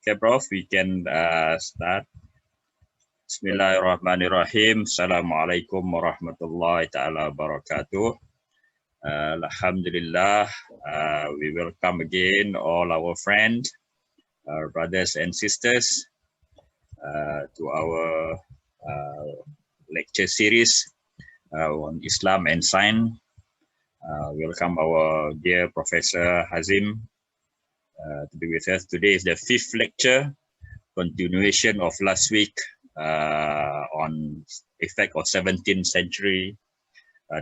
Okay, Prof, we can start. Bismillahirrahmanirrahim. Assalamualaikum warahmatullahi ta'ala wabarakatuh. Alhamdulillah, we welcome again all our friends, our brothers and sisters to our lecture series on Islam and Science. Welcome our dear Professor Hazim to be with us. Today is the 5th lecture, continuation of last week on effect of 17th century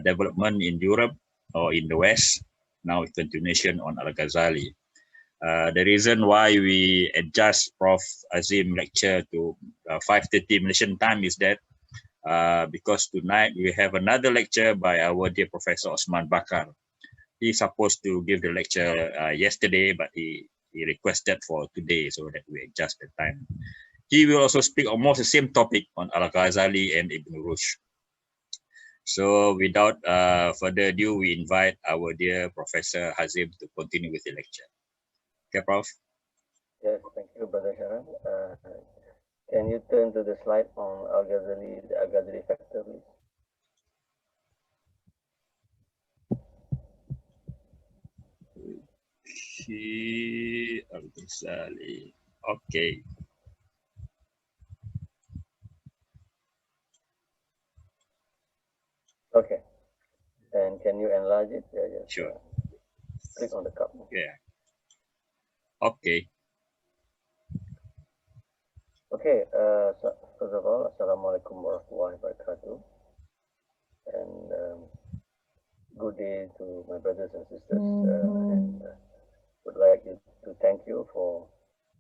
development in Europe or in the West. Now continuation on Al-Ghazali. The reason why we adjust Prof. Hazim lecture to 5:30 Malaysian time is that because tonight we have another lecture by our dear Professor Osman Bakar. He's supposed to give the lecture yesterday, but he requested for today so that we adjust the time. He will also speak almost the same topic on Al-Ghazali and Ibn Rushd. So without further ado, we invite our dear Professor Hazim to continue with the lecture. Okay, Prof. Yes, thank you, Brother Sharan. Can you turn to the slide on Al-Ghazali, the Al-Ghazali factor, please? Al-Ghazali. Okay. Okay. And can you enlarge it? Yeah, yes. Sure. Click on the cup. Yeah. Okay. Okay. So first of all, Assalamualaikum warahmatullahi wabarakatuh. And good day to my brothers and sisters. And would like to thank you for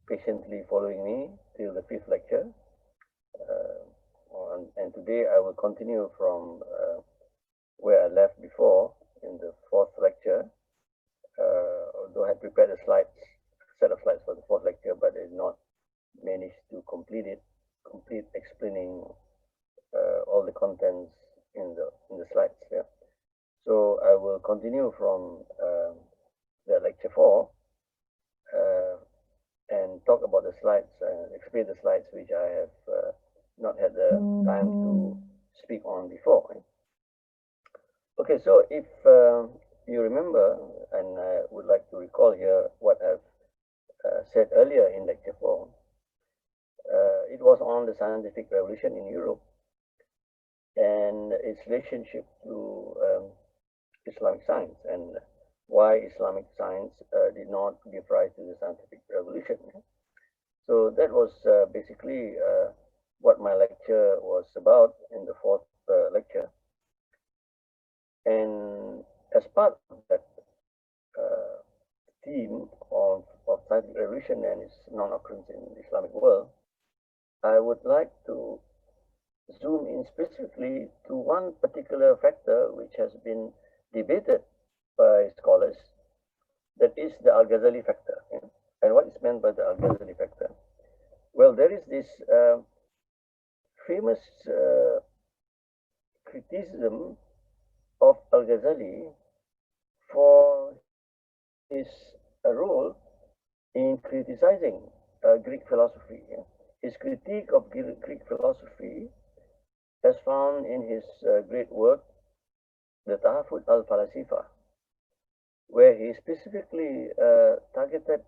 patiently following me till the 5th lecture. And today I will continue from where I left before in the 4th lecture. Although I had prepared a set of slides for the 4th lecture, but I did not manage to complete explaining all the contents in the slides. Yeah. So I will continue from the lecture 4 and talk about the slides and explain the slides which I have not had the time to speak on before. Okay, so if you remember, and I would like to recall here what I've said earlier in lecture 4, it was on the scientific revolution in Europe and its relationship to Islamic science and why Islamic science did not give rise to the scientific revolution. So that was basically what my lecture was about in the 4th lecture. And as part of that theme of scientific revolution and its non-occurrence in the Islamic world, I would like to zoom in specifically to one particular factor which has been debated by scholars, that is the Al-Ghazali factor. And what is meant by the Al-Ghazali factor? Well, there is this famous criticism of Al-Ghazali for his role in criticizing Greek philosophy. His critique of Greek philosophy as found in his great work, the Tahafut al-Falasifa, where he specifically targeted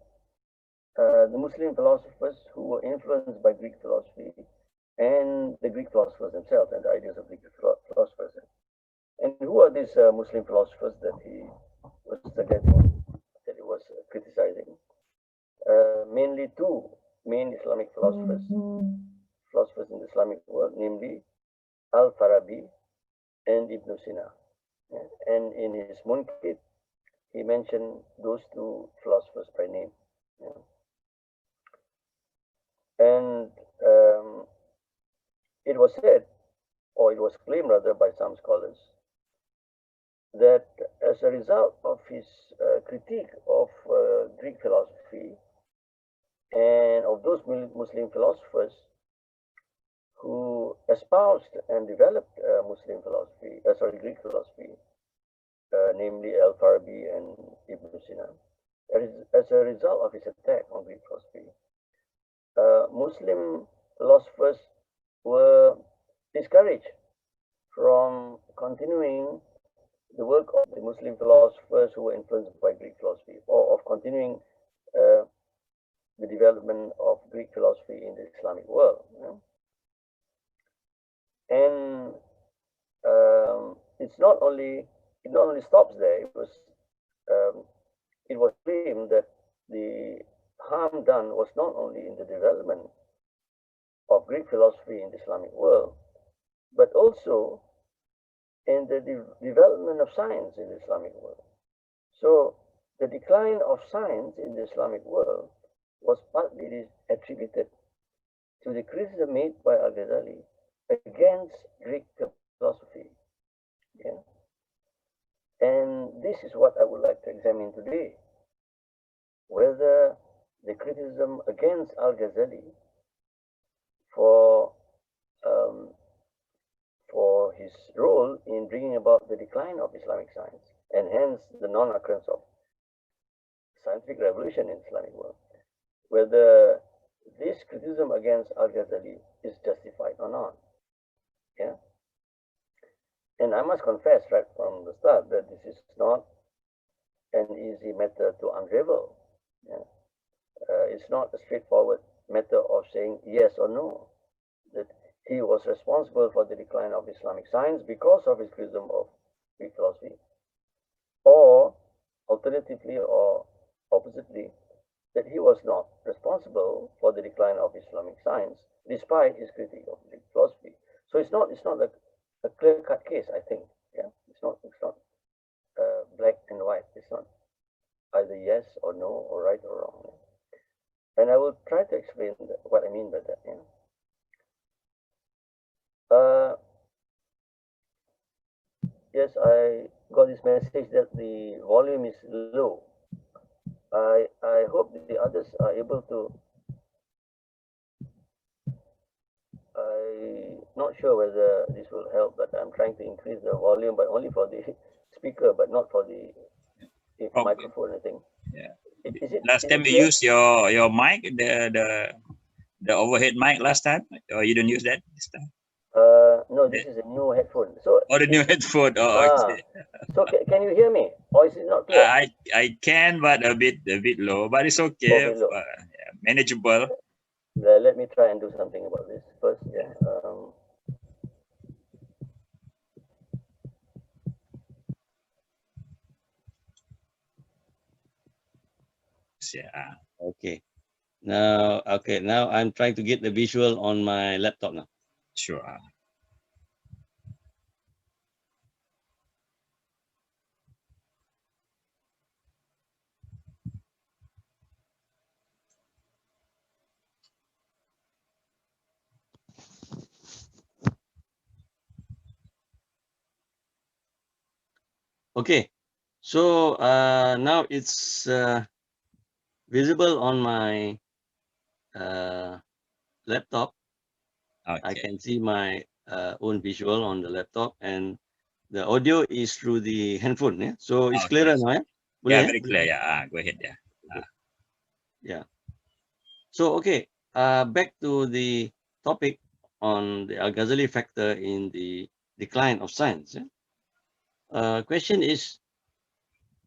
the Muslim philosophers who were influenced by Greek philosophy and the Greek philosophers themselves and the ideas of Greek philosophers. And who are these Muslim philosophers that he was targeting, that he was criticizing? Mainly two main Islamic philosophers in the Islamic world, namely Al-Farabi and Ibn Sina. And in his Munkit, he mentioned those two philosophers by name. And it was said, or it was claimed rather by some scholars, that as a result of his critique of Greek philosophy and of those Muslim philosophers who espoused and developed Greek philosophy, namely Al-Farabi and Ibn Sina, as a result of his attack on Greek philosophy, Muslim philosophers were discouraged from continuing the work of the Muslim philosophers who were influenced by Greek philosophy, or of continuing the development of Greek philosophy in the Islamic world. And it not only stops there. It was claimed that the harm done was not only in the development of Greek philosophy in the Islamic world, but also in the development of science in the Islamic world. So the decline of science in the Islamic world was partly attributed to the criticism made by Al-Ghazali against Greek philosophy. Yeah? And this is what I would like to examine today, whether the criticism against Al-Ghazali for his role in bringing about the decline of Islamic science, and hence the non-occurrence of scientific revolution in the Islamic world, whether this criticism against Al-Ghazali is justified or not. Yeah. And I must confess right from the start that this is not an easy matter to unravel. Yeah. It's not a straightforward matter of saying yes or no, that he was responsible for the decline of Islamic science because of his criticism of Greek philosophy, or alternatively or oppositely, that he was not responsible for the decline of Islamic science despite his critique of Greek philosophy. So it's not a clear-cut case, I think. Yeah, it's not black and white. It's not either yes or no, or right or wrong. And I will try to explain what I mean by that. Yeah. Yes, I got this message that the volume is low. I hope the others are able to. I'm not sure whether this will help, but I'm trying to increase the volume, but only for the speaker, but not for the microphone, I think. Yeah. Is last time you used your mic, the overhead mic last time, or you don't use that this time? No, this is a new headphone. So the new headphone. Oh, okay. So can you hear me, or is it not clear? I can, but a bit low, but it's okay. Yeah, manageable. Let me try and do something about this first. Yeah. Yeah. Okay. Now I'm trying to get the visual on my laptop now. Sure. Okay. So now it's visible on my laptop. Okay. I can see my own visual on the laptop, and the audio is through the handphone. Yeah, so it's clearer now. Yeah, very clear. Yeah, go ahead. Yeah. Yeah. So okay, back to the topic on the Al-Ghazali factor in the decline of science. Yeah? Question is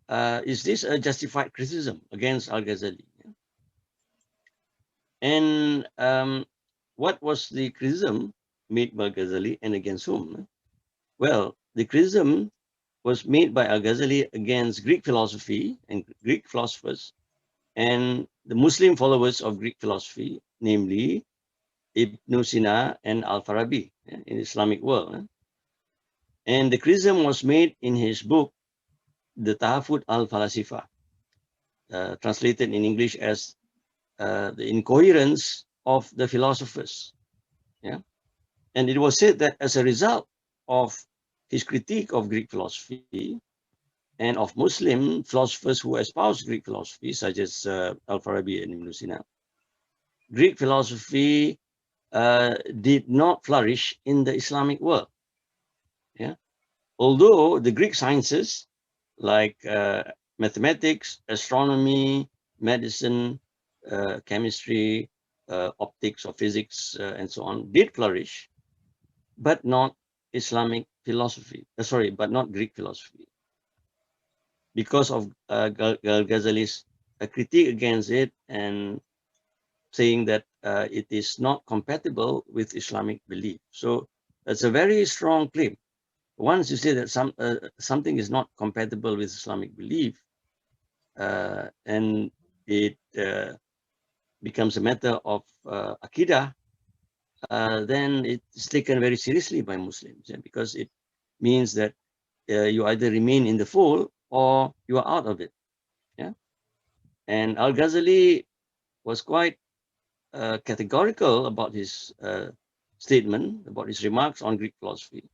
this a justified criticism against Al-Ghazali? Yeah? And what was the criticism made by Ghazali, and against whom? Well, the criticism was made by Al-Ghazali against Greek philosophy and Greek philosophers and the Muslim followers of Greek philosophy, namely Ibn Sina and Al-Farabi in the Islamic world. And the criticism was made in his book, The Tahafut al-Falasifa, translated in English as The Incoherence of the Philosophers. Yeah? And it was said that as a result of his critique of Greek philosophy and of Muslim philosophers who espouse Greek philosophy, such as Al-Farabi and Ibn Sina, Greek philosophy did not flourish in the Islamic world. Yeah? Although the Greek sciences like mathematics, astronomy, medicine, chemistry, optics or physics and so on, did flourish, but not Islamic philosophy. But not Greek philosophy, because of Al-Ghazali's critique against it and saying that it is not compatible with Islamic belief. So that's a very strong claim. Once you say that something is not compatible with Islamic belief, and it becomes a matter of Aqidah, then it's taken very seriously by Muslims, because it means that you either remain in the fold or you are out of it. Yeah, and Al-Ghazali was quite categorical about his statement, about his remarks on Greek philosophy,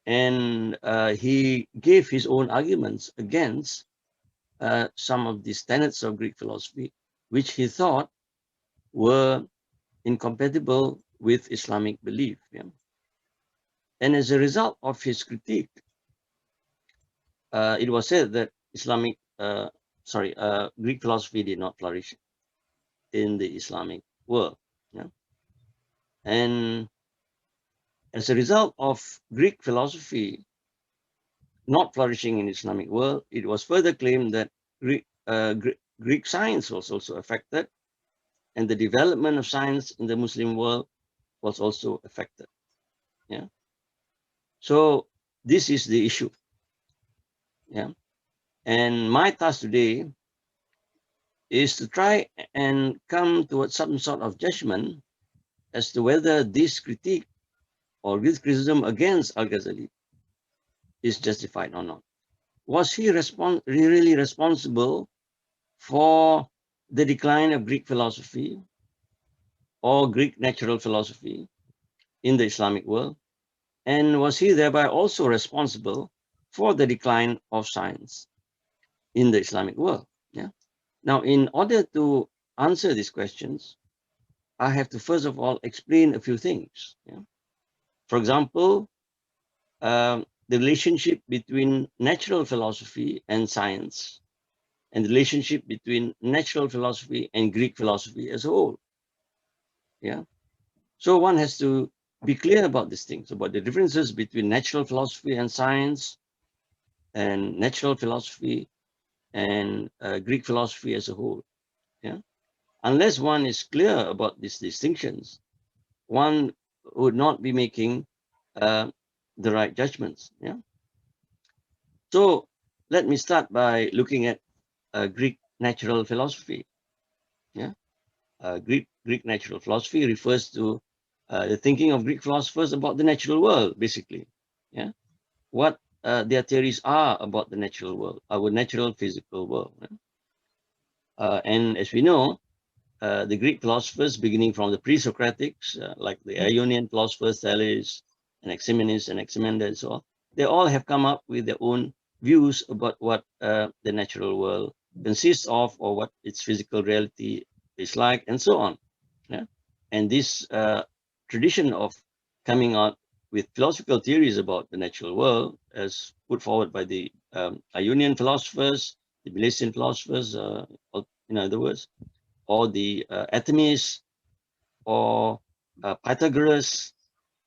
and he gave his own arguments against some of these tenets of Greek philosophy, which he thought were incompatible with Islamic belief. Yeah? And as a result of his critique, it was said that Greek philosophy did not flourish in the Islamic world. Yeah? And as a result of Greek philosophy not flourishing in the Islamic world, it was further claimed that Greek science was also affected, and the development of science in the Muslim world was also affected. Yeah. So this is the issue. Yeah. And my task today is to try and come to some sort of judgment as to whether this critique or this criticism against Al-Ghazali is justified or not. Was he really responsible for the decline of Greek philosophy or Greek natural philosophy in the Islamic world? And was he thereby also responsible for the decline of science in the Islamic world? Yeah. Now, in order to answer these questions, I have to first of all explain a few things. Yeah. For example, the relationship between natural philosophy and science, and the relationship between natural philosophy and Greek philosophy as a whole. Yeah. So one has to be clear about these things, about the differences between natural philosophy and science, and natural philosophy and Greek philosophy as a whole. Yeah. Unless one is clear about these distinctions, one would not be making the right judgments. Yeah. So let me start by looking at Greek natural philosophy. Yeah. Greek natural philosophy refers to the thinking of Greek philosophers about the natural world, basically. Yeah. What their theories are about the natural world, our natural physical world. Yeah? And as we know, the Greek philosophers, beginning from the pre-Socratics, like the Ionian philosophers, Thales, and Anaximenes, and Anaximander, and so on, they all have come up with their own views about what the natural world consists of, or what its physical reality is like, and so on. Yeah? And this tradition of coming out with philosophical theories about the natural world, as put forward by the Ionian philosophers, the Milesian philosophers, in other words, or the atomists, or Pythagoras,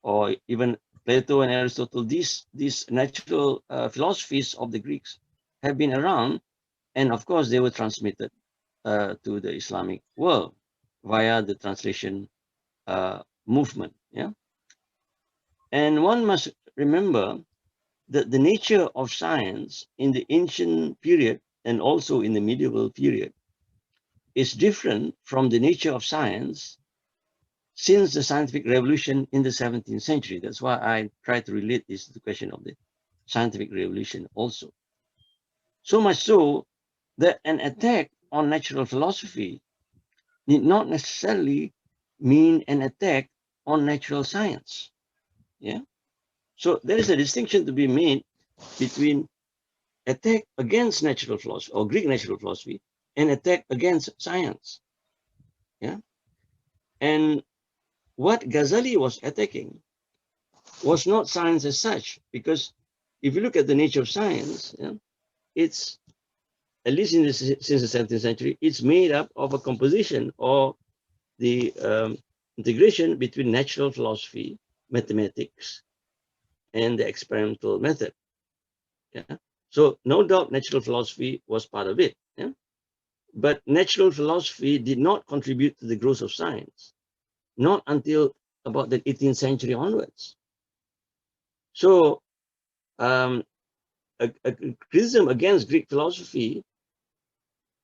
or even Plato and Aristotle. These natural philosophies of the Greeks have been around, and of course they were transmitted to the Islamic world via the translation movement. Yeah, and one must remember that the nature of science in the ancient period and also in the medieval period is different from the nature of science since the scientific revolution in the 17th century. That's why I try to relate this to the question of the scientific revolution also. So much so that an attack on natural philosophy need not necessarily mean an attack on natural science. Yeah. So there is a distinction to be made between attack against natural philosophy or Greek natural philosophy and attack against science. Yeah. And what Ghazali was attacking was not science as such, because if you look at the nature of science, yeah, it's, at least since the 17th century, it's made up of a composition or the integration between natural philosophy, mathematics, and the experimental method. Yeah. So no doubt natural philosophy was part of it. Yeah. But natural philosophy did not contribute to the growth of science, not until about the 18th century onwards. So a criticism against Greek philosophy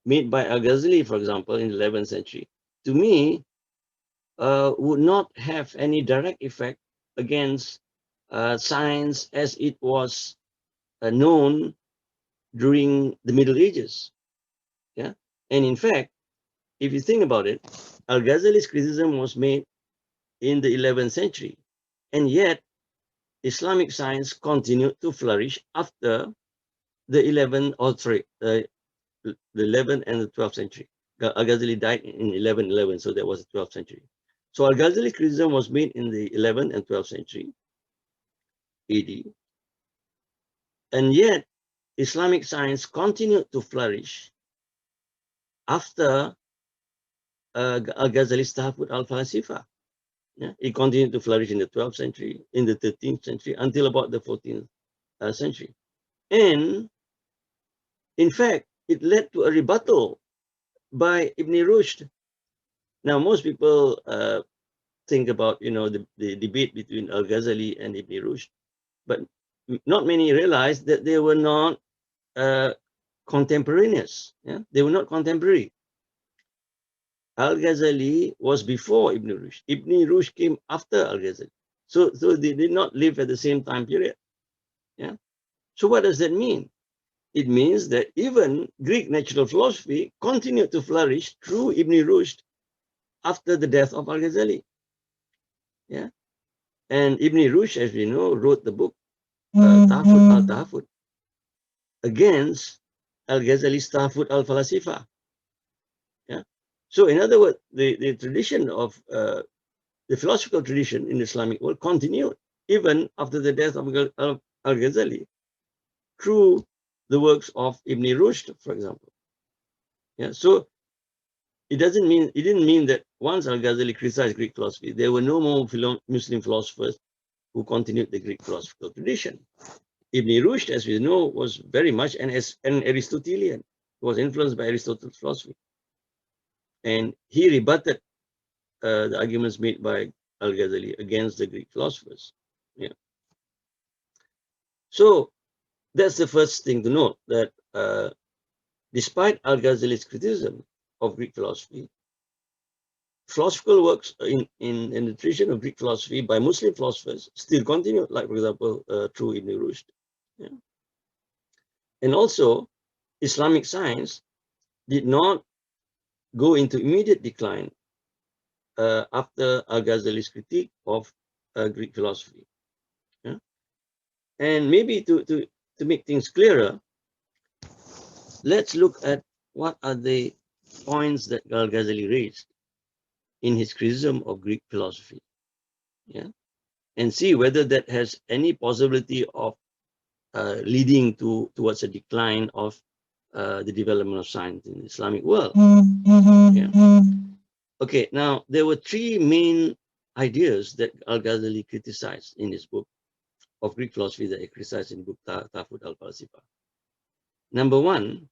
made by Al-Ghazali, for example, in the 11th century, to me, would not have any direct effect against science as it was known during the Middle Ages. Yeah, and in fact, if you think about it, Al-Ghazali's criticism was made in the 11th century, and yet Islamic science continued to flourish after the 11th, the 11th and the 12th century. Al-Ghazali died in 1111, so that was the 12th century. So Al-Ghazali criticism was made in the 11th and 12th century AD, and yet Islamic science continued to flourish after Al-Ghazali's Tahafut al-Falasifa. Yeah? It continued to flourish in the 12th century, in the 13th century, until about the 14th century. And in fact, it led to a rebuttal by Ibn Rushd. Now, most people think about, the debate between Al-Ghazali and Ibn Rushd, but not many realize that they were not contemporaneous. Yeah? They were not contemporary. Al-Ghazali was before Ibn Rushd. Ibn Rushd came after Al-Ghazali. So they did not live at the same time period. Yeah. So what does that mean? It means that even Greek natural philosophy continued to flourish through Ibn Rushd after the death of Al-Ghazali. Yeah. And Ibn Rushd, as we know, wrote the book Tahafut al-Tahafut against Al-Ghazali's Tahafut al-Falasifa. Yeah. So in other words, the tradition of the philosophical tradition in the Islamic world continued even after the death of Al-Ghazali through the works of Ibn Rushd, for example. Yeah. So it didn't mean that once Al-Ghazali criticized Greek philosophy, there were no more Muslim philosophers who continued the Greek philosophical tradition. Ibn Rushd, as we know, was very much an Aristotelian. He was influenced by Aristotle's philosophy. And he rebutted the arguments made by Al-Ghazali against the Greek philosophers. Yeah. So that's the first thing to note, that despite Al-Ghazali's criticism of Greek philosophy, philosophical works in the tradition of Greek philosophy by Muslim philosophers still continue, like, for example, through Ibn Rushd. Yeah. And also, Islamic science did not go into immediate decline after Al-Ghazali's critique of Greek philosophy. Yeah. And maybe to make things clearer, let's look at what are the points that Al-Ghazali raised in his criticism of Greek philosophy. Yeah. And see whether that has any possibility of leading towards a decline of the development of science in the Islamic world. Yeah. Okay, now there were three main ideas that Al-Ghazali criticized in his book of Greek philosophy that he criticized in the book Tahafut al-Falasifa. Number one,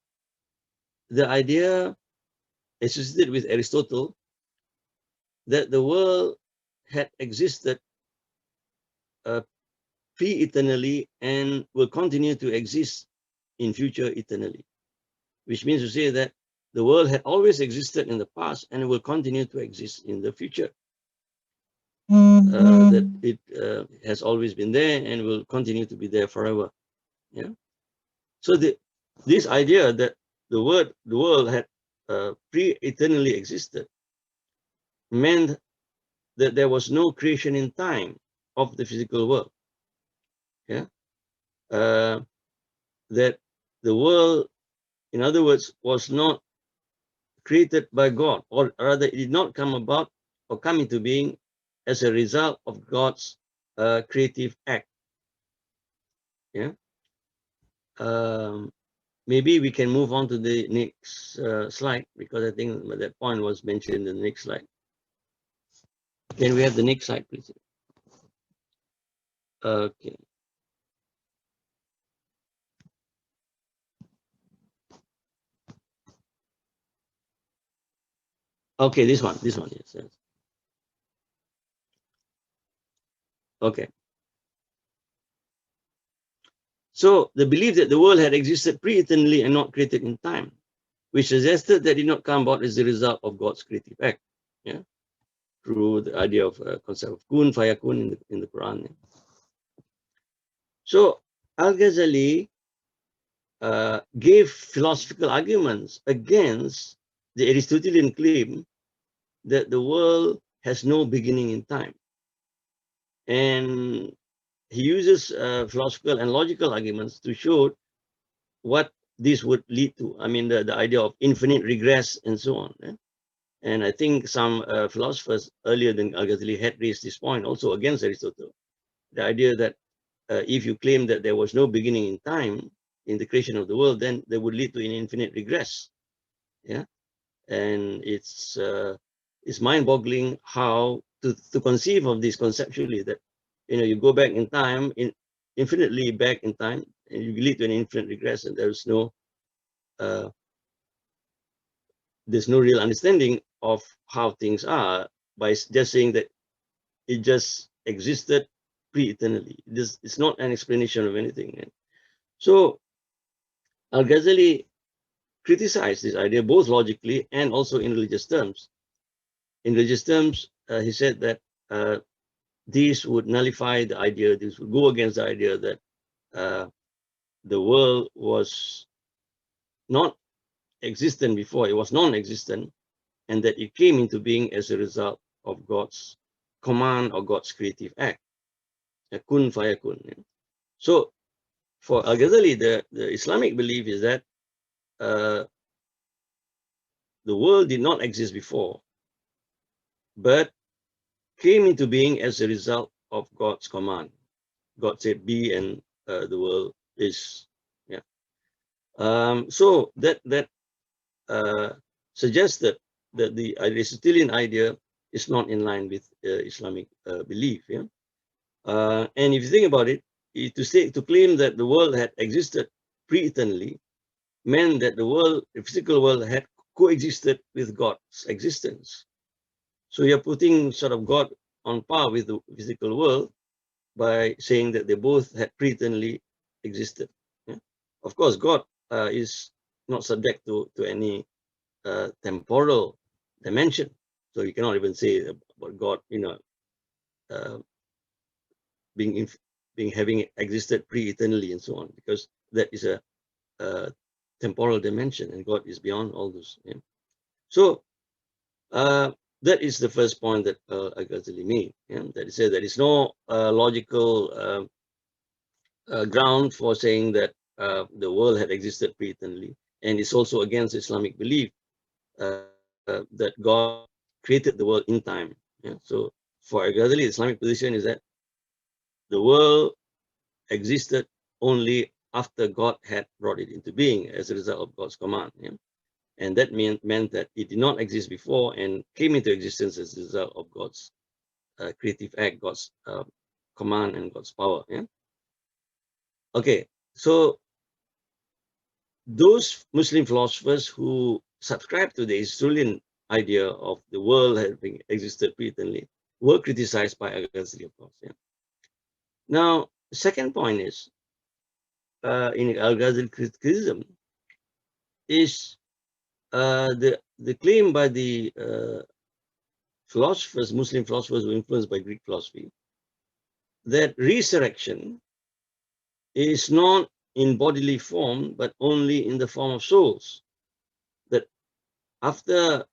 the idea associated with Aristotle that the world had existed pre-eternally and will continue to exist in future eternally, which means to say that the world had always existed in the past and will continue to exist in the future. That it has always been there and will continue to be there forever. Yeah. So this idea that the world had pre-eternally existed meant that there was no creation in time of the physical world. Yeah. That the world, in other words, was not created by God, or rather it did not come about or come into being as a result of God's creative act. Yeah. Maybe we can move on to the next slide, because I think that point was mentioned in the next slide. Can we have the next slide, please? Okay. Okay, this one, yes. Okay. So the belief that the world had existed pre-eternally and not created in time, which suggested that it did not come about as a result of God's creative act, yeah, through the idea of concept of kun, fayakun in the Quran. Yeah. So Al-Ghazali gave philosophical arguments against the Aristotelian claim that the world has no beginning in time. And he uses philosophical and logical arguments to show what this would lead to. I mean, the idea of infinite regress and so on. Yeah? And I think some philosophers earlier than Al-Ghazali had raised this point also against Aristotle. The idea that if you claim that there was no beginning in time in the creation of the world, then they would lead to an infinite regress. Yeah, and it's mind-boggling how to conceive of this conceptually, that you go back in time, infinitely back in time, and you lead to an infinite regress, and there's no real understanding of how things are by just saying that it just existed pre-eternally. It's not an explanation of anything. So Al-Ghazali criticized this idea both logically and also in religious terms. In religious terms, he said that these would nullify the idea, this would go against the idea that the world was not existent before, it was non-existent, and that it came into being as a result of God's command or God's creative act, kun fayakun. So for Al-Ghazali, the Islamic belief is that the world did not exist before, but came into being as a result of God's command. God said, be, and the world is. Yeah. So that suggested that the Aristotelian idea is not in line with Islamic belief. Yeah. And if you think about it, to claim that the world had existed pre-eternally meant that the physical world, had coexisted with God's existence. So you're putting sort of God on par with the physical world by saying that they both had pre-eternally existed. Yeah? Of course, God is not subject to any temporal dimension. So you cannot even say about God, having existed pre-eternally and so on, because that is a temporal dimension, and God is beyond all those. Yeah? So that is the first point that Al-Ghazali made. Yeah? That he said there is no logical ground for saying that the world had existed pre-eternally, and it's also against Islamic belief that God created the world in time. Yeah? So for Al-Ghazali, the Islamic position is that the world existed only after God had brought it into being as a result of God's command. Yeah? And that meant that it did not exist before and came into existence as a result of God's creative act, God's command, and God's power. Yeah? Okay, so those Muslim philosophers who subscribe to the Aristotelian idea of the world having existed pre-eternally were criticized by Al-Ghazali, of course. Yeah? Now, the second point is, in Al-Ghazali criticism, is the claim by the philosophers, Muslim philosophers who were influenced by Greek philosophy, that resurrection is not in bodily form, but only in the form of souls. That after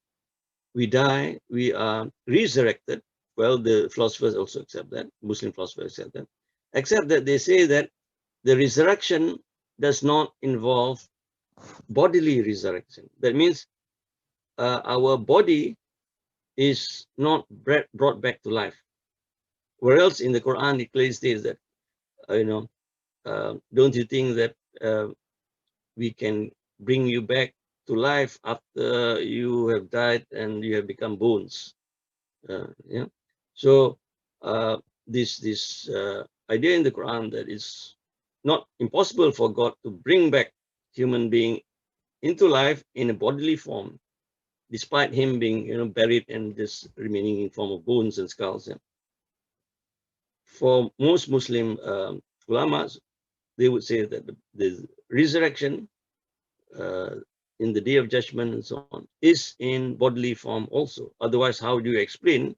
we die, we are resurrected. Well, the philosophers also accept that, Muslim philosophers accept that, except that they say that the resurrection does not involve bodily resurrection. That means our body is not brought back to life. Whereas in the Quran, it clearly states that, don't you think that we can bring you back to life after you have died and you have become bones? Yeah. So this idea in the Quran that it's not impossible for God to bring back human being into life in a bodily form, despite him being buried and just remaining in form of bones and skulls. Yeah. For most Muslim ulamas, they would say that the resurrection in the day of judgment and so on is in bodily form also. Otherwise, how do you explain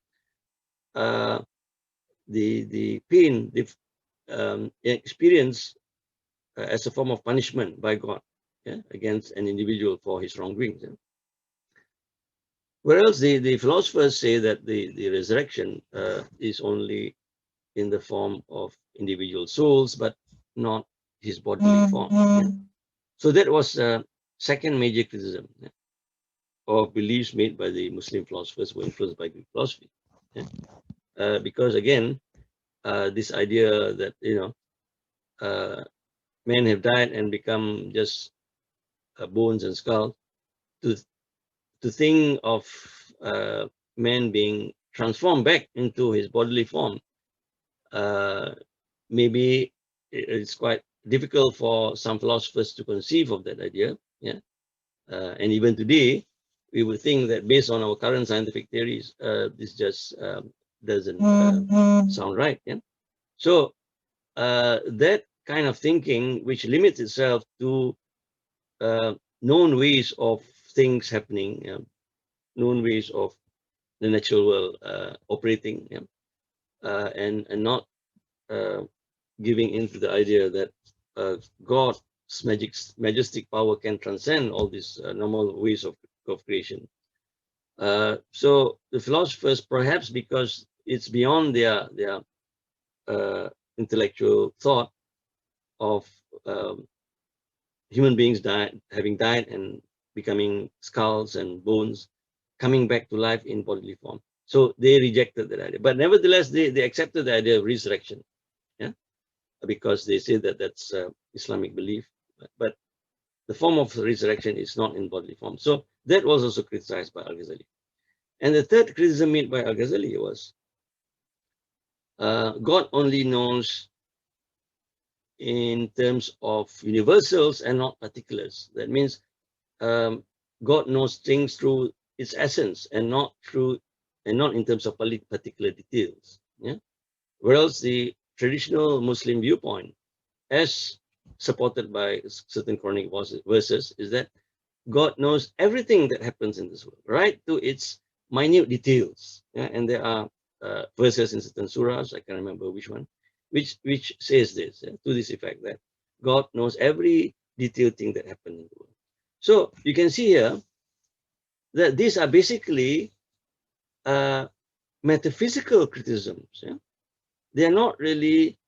the pain they experience as a form of punishment by God, yeah, against an individual for his wrongdoings? Yeah? Whereas the philosophers say that the resurrection is only in the form of individual souls, but not his bodily form. Yeah? So that was second major criticism, yeah, of beliefs made by the Muslim philosophers who were influenced by Greek philosophy. Yeah? Because again, this idea that men have died and become just bones and skulls, to think of man being transformed back into his bodily form, maybe it's quite difficult for some philosophers to conceive of that idea. Yeah, and even today, we would think that based on our current scientific theories, this just doesn't sound right. Yeah, so that kind of thinking, which limits itself to known ways of things happening, known ways of the natural world operating, yeah, and not giving into the idea that God's majestic power can transcend all these normal ways of creation. So the philosophers, perhaps because it's beyond their intellectual thought of human beings having died and becoming skulls and bones, coming back to life in bodily form. So they rejected that idea. But nevertheless, they accepted the idea of resurrection, yeah, because they say that that's Islamic belief. But the form of resurrection is not in bodily form. So that was also criticized by Al-Ghazali. And the third criticism made by Al-Ghazali was God only knows in terms of universals and not particulars. That means God knows things through its essence and not in terms of particular details. Yeah? Whereas the traditional Muslim viewpoint, as supported by certain Quranic verses, is that God knows everything that happens in this world, right to its minute details. Yeah? And there are verses in certain surahs, I can't remember which one, which says this, yeah, to this effect, that God knows every detailed thing that happened in the world. So you can see here that these are basically metaphysical criticisms. Yeah? They are not really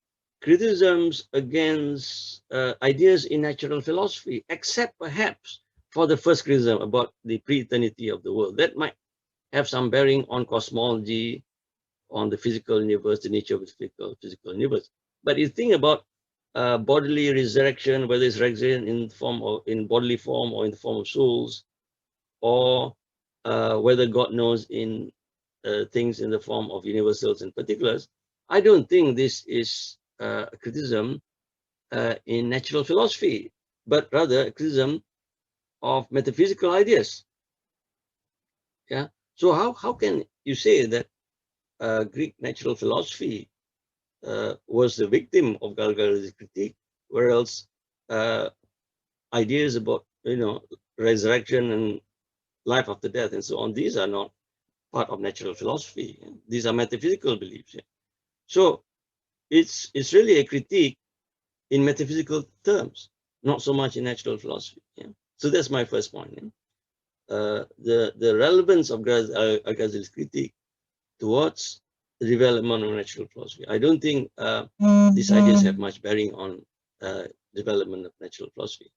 criticisms against ideas in natural philosophy, except perhaps for the first criticism about the pre-eternity of the world. That might have some bearing on cosmology, on the physical universe, the nature of the physical universe. But you think about bodily resurrection, whether it's resurrection in form or in bodily form or in the form of souls, or whether God knows in things in the form of universals and particulars, I don't think this is a criticism in natural philosophy, but rather a criticism of metaphysical ideas. Yeah. So how can you say that Greek natural philosophy was the victim of Galileu's critique, whereas ideas about resurrection and life after death and so on, these are not part of natural philosophy. These are metaphysical beliefs. Yeah? So it's really a critique in metaphysical terms, not so much in natural philosophy. Yeah? So that's my first point. Yeah? The relevance of Al-Ghazali's critique towards the development of natural philosophy. I don't think these ideas have much bearing on development of natural philosophy.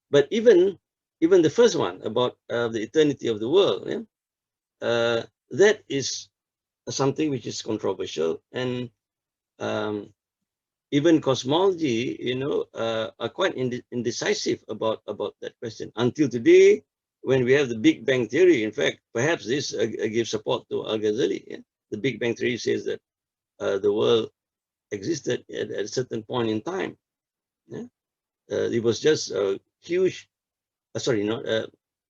But even the first one about the eternity of the world, yeah, that is something which is controversial, and even cosmology, are quite indecisive about that question until today, when we have the Big Bang theory. In fact, perhaps this gives support to Al-Ghazali, yeah? the Big Bang theory says that the world existed at a certain point in time. Yeah? It was just a huge, sorry, not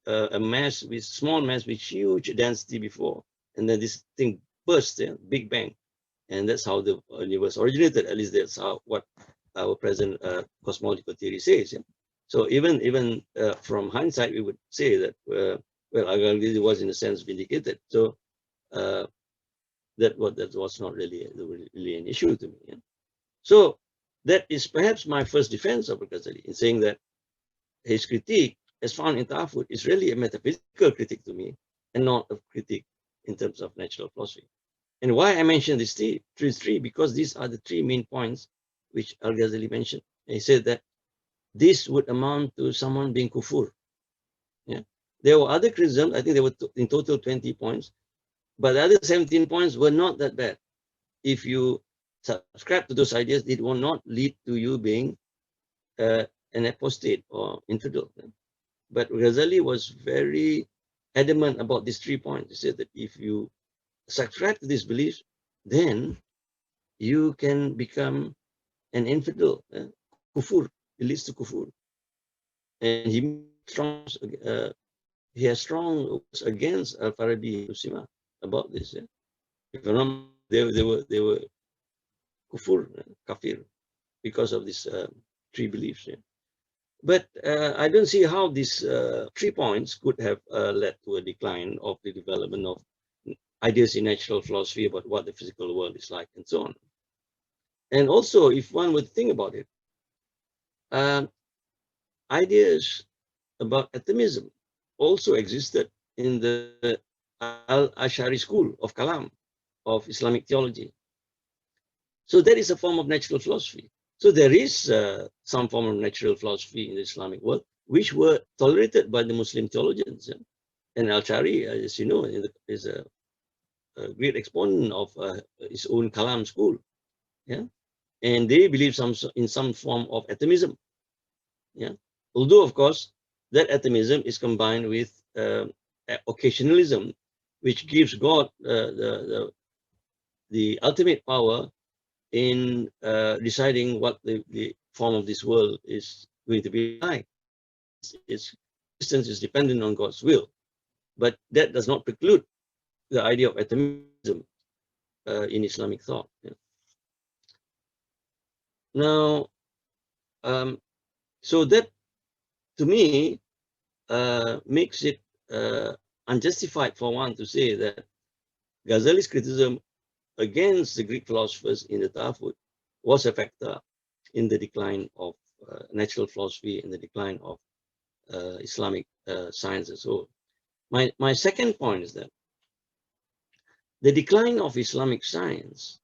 a mass with small mass with huge density before, and then this thing burst, Big Bang, and that's how the universe originated. At least that's how what our present cosmological theory says. Yeah? So even from hindsight, we would say that well, Al-Ghazali was in a sense vindicated. So that was not really an issue to me. Yeah? So that is perhaps my first defense of Al-Ghazali in saying that his critique, as found in Ta'afut, is really a metaphysical critique to me, and not a critique in terms of natural philosophy. And why I mention these three, because these are the three main points which Al-Ghazali mentioned. And he said that this would amount to someone being kufur. Yeah, there were other criticisms. I think there were in total 20 points, but the other 17 points were not that bad. If you subscribe to those ideas, it will not lead to you being an apostate or infidel. But Ghazali was very adamant about these 3 points. He said that if you subscribe to these beliefs, then you can become an infidel, kufur. It leads to kufur. And he has strong words against Al-Farabi Usima about this. Yeah? If not, they were kufur, kafir, because of these 3 beliefs. Yeah? But I don't see how these 3 points could have led to a decline of the development of ideas in natural philosophy about what the physical world is like and so on. And also, if one would think about it, ideas about atomism also existed in the Al-Ash'ari school of Kalam, of Islamic theology. So that is a form of natural philosophy. So there is some form of natural philosophy in the Islamic world, which were tolerated by the Muslim theologians. And Al-Ash'ari, as you know, is a great exponent of his own Kalam school. Yeah, and they believe in some form of atomism. Yeah, although of course that atomism is combined with occasionalism, which gives God the ultimate power in deciding what the form of this world is going to be like. Its existence is dependent on God's will, but that does not preclude the idea of atomism in Islamic thought. Yeah. Now, so that to me makes it unjustified for one to say that Ghazali's criticism against the Greek philosophers in the Ta'afut was a factor in the decline of natural philosophy and the decline of Islamic science as well. My second point is that the decline of Islamic science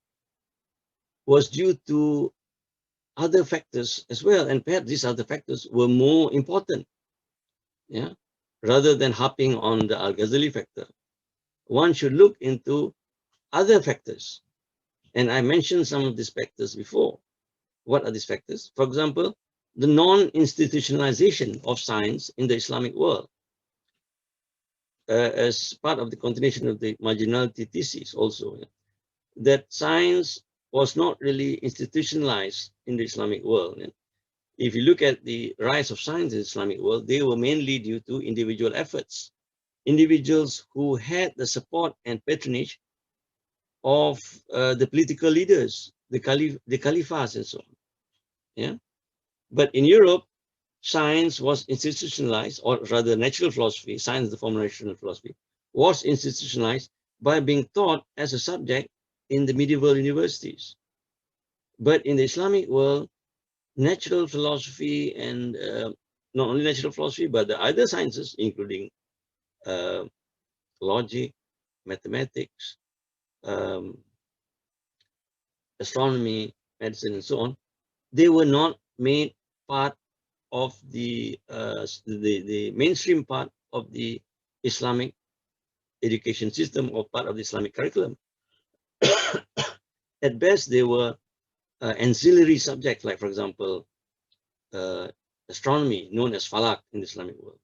was due to other factors as well, and perhaps these other factors were more important. Yeah, rather than harping on the Al-Ghazali factor, one should look into other factors. And I mentioned some of these factors before. What are these factors? For example, the non-institutionalization of science in the Islamic world as part of the continuation of the marginality thesis also, that science was not really institutionalized in the Islamic world. If you look at the rise of science in the Islamic world, they were mainly due to individual efforts, individuals who had the support and patronage of the political leaders, the caliphs and so on. Yeah, but in Europe, science was institutionalized, or rather natural philosophy, science, the form of natural philosophy, was institutionalized by being taught as a subject in the medieval universities. But in the Islamic world, natural philosophy and not only natural philosophy, but the other sciences, including logic, mathematics, astronomy, medicine, and so on, they were not made part of the mainstream part of the Islamic education system or part of the Islamic curriculum. At best, they were ancillary subjects, like, for example, astronomy, known as falak in the Islamic world.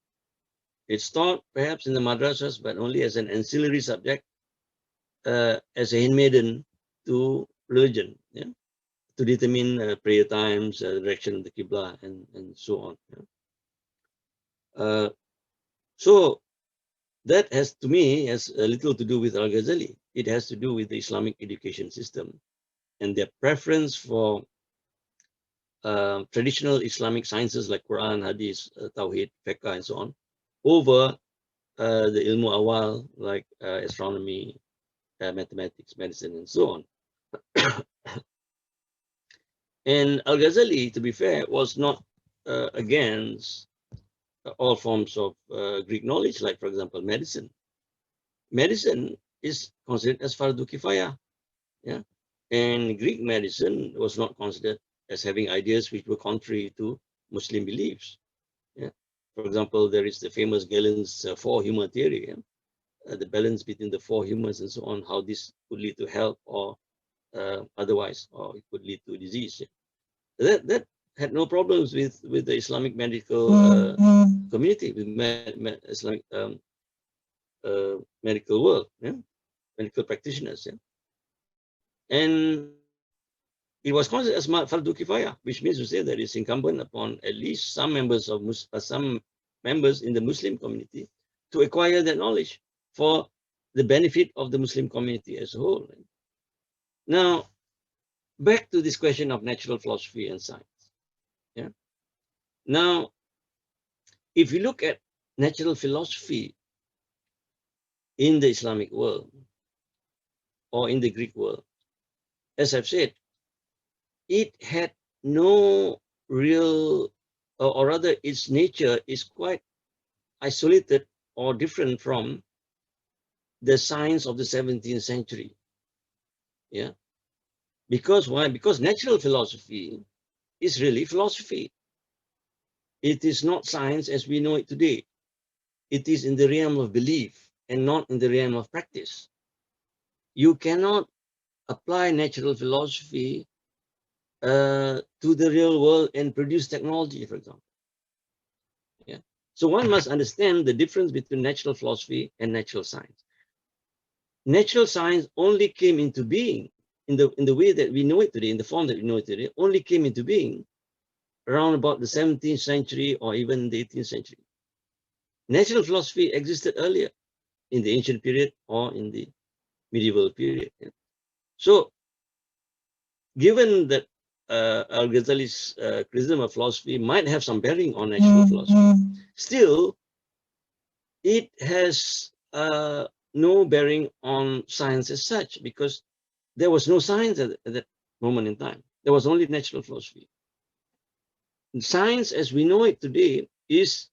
It's taught perhaps in the madrasas, but only as an ancillary subject as a handmaiden to religion, yeah, to determine prayer times, direction of the Qibla, and so on. Yeah. So that has, to me, has little to do with Al-Ghazali. It has to do with the Islamic education system and their preference for traditional Islamic sciences like Quran, Hadith, Tawheed, Fiqh, and so on, over the ilmu awal like astronomy, mathematics, medicine, and so on. And Al-Ghazali, to be fair, was not against all forms of Greek knowledge, like, for example, medicine. Medicine is considered as fardu kifayah, yeah? And Greek medicine was not considered as having ideas which were contrary to Muslim beliefs. Yeah? For example, there is the famous Galen's four humour theory, yeah? The balance between the four humours and so on, how this could lead to health or otherwise, or it could lead to disease. Yeah? That had no problems with the Islamic medical community, with Islamic medical world, yeah? Medical practitioners. Yeah? And it was considered as fardu kifayah, which means to say that it's incumbent upon at least some members of some members in the Muslim community to acquire that knowledge for the benefit of the Muslim community as a whole. Now, back to this question of natural philosophy and science. Yeah. Now, if you look at natural philosophy in the Islamic world or in the Greek world, as I've said, it had no real, or rather its nature is quite isolated or different from the science of the 17th century. Yeah. Because why? Because natural philosophy is really philosophy. It is not science as we know it today. It is in the realm of belief and not in the realm of practice. You cannot apply natural philosophy to the real world and produce technology, for example. Yeah. So one must understand the difference between natural philosophy and natural science. Natural science only came into being in the way that we know it today, in the form that we know it today, only came into being around about the 17th century or even the 18th century. Natural philosophy existed earlier in the ancient period or in the medieval period. Yeah. So given that Al-Ghazali's criticism of philosophy might have some bearing on natural philosophy, still it has no bearing on science as such, because there was no science at that moment in time. There was only natural philosophy. Science as we know it today is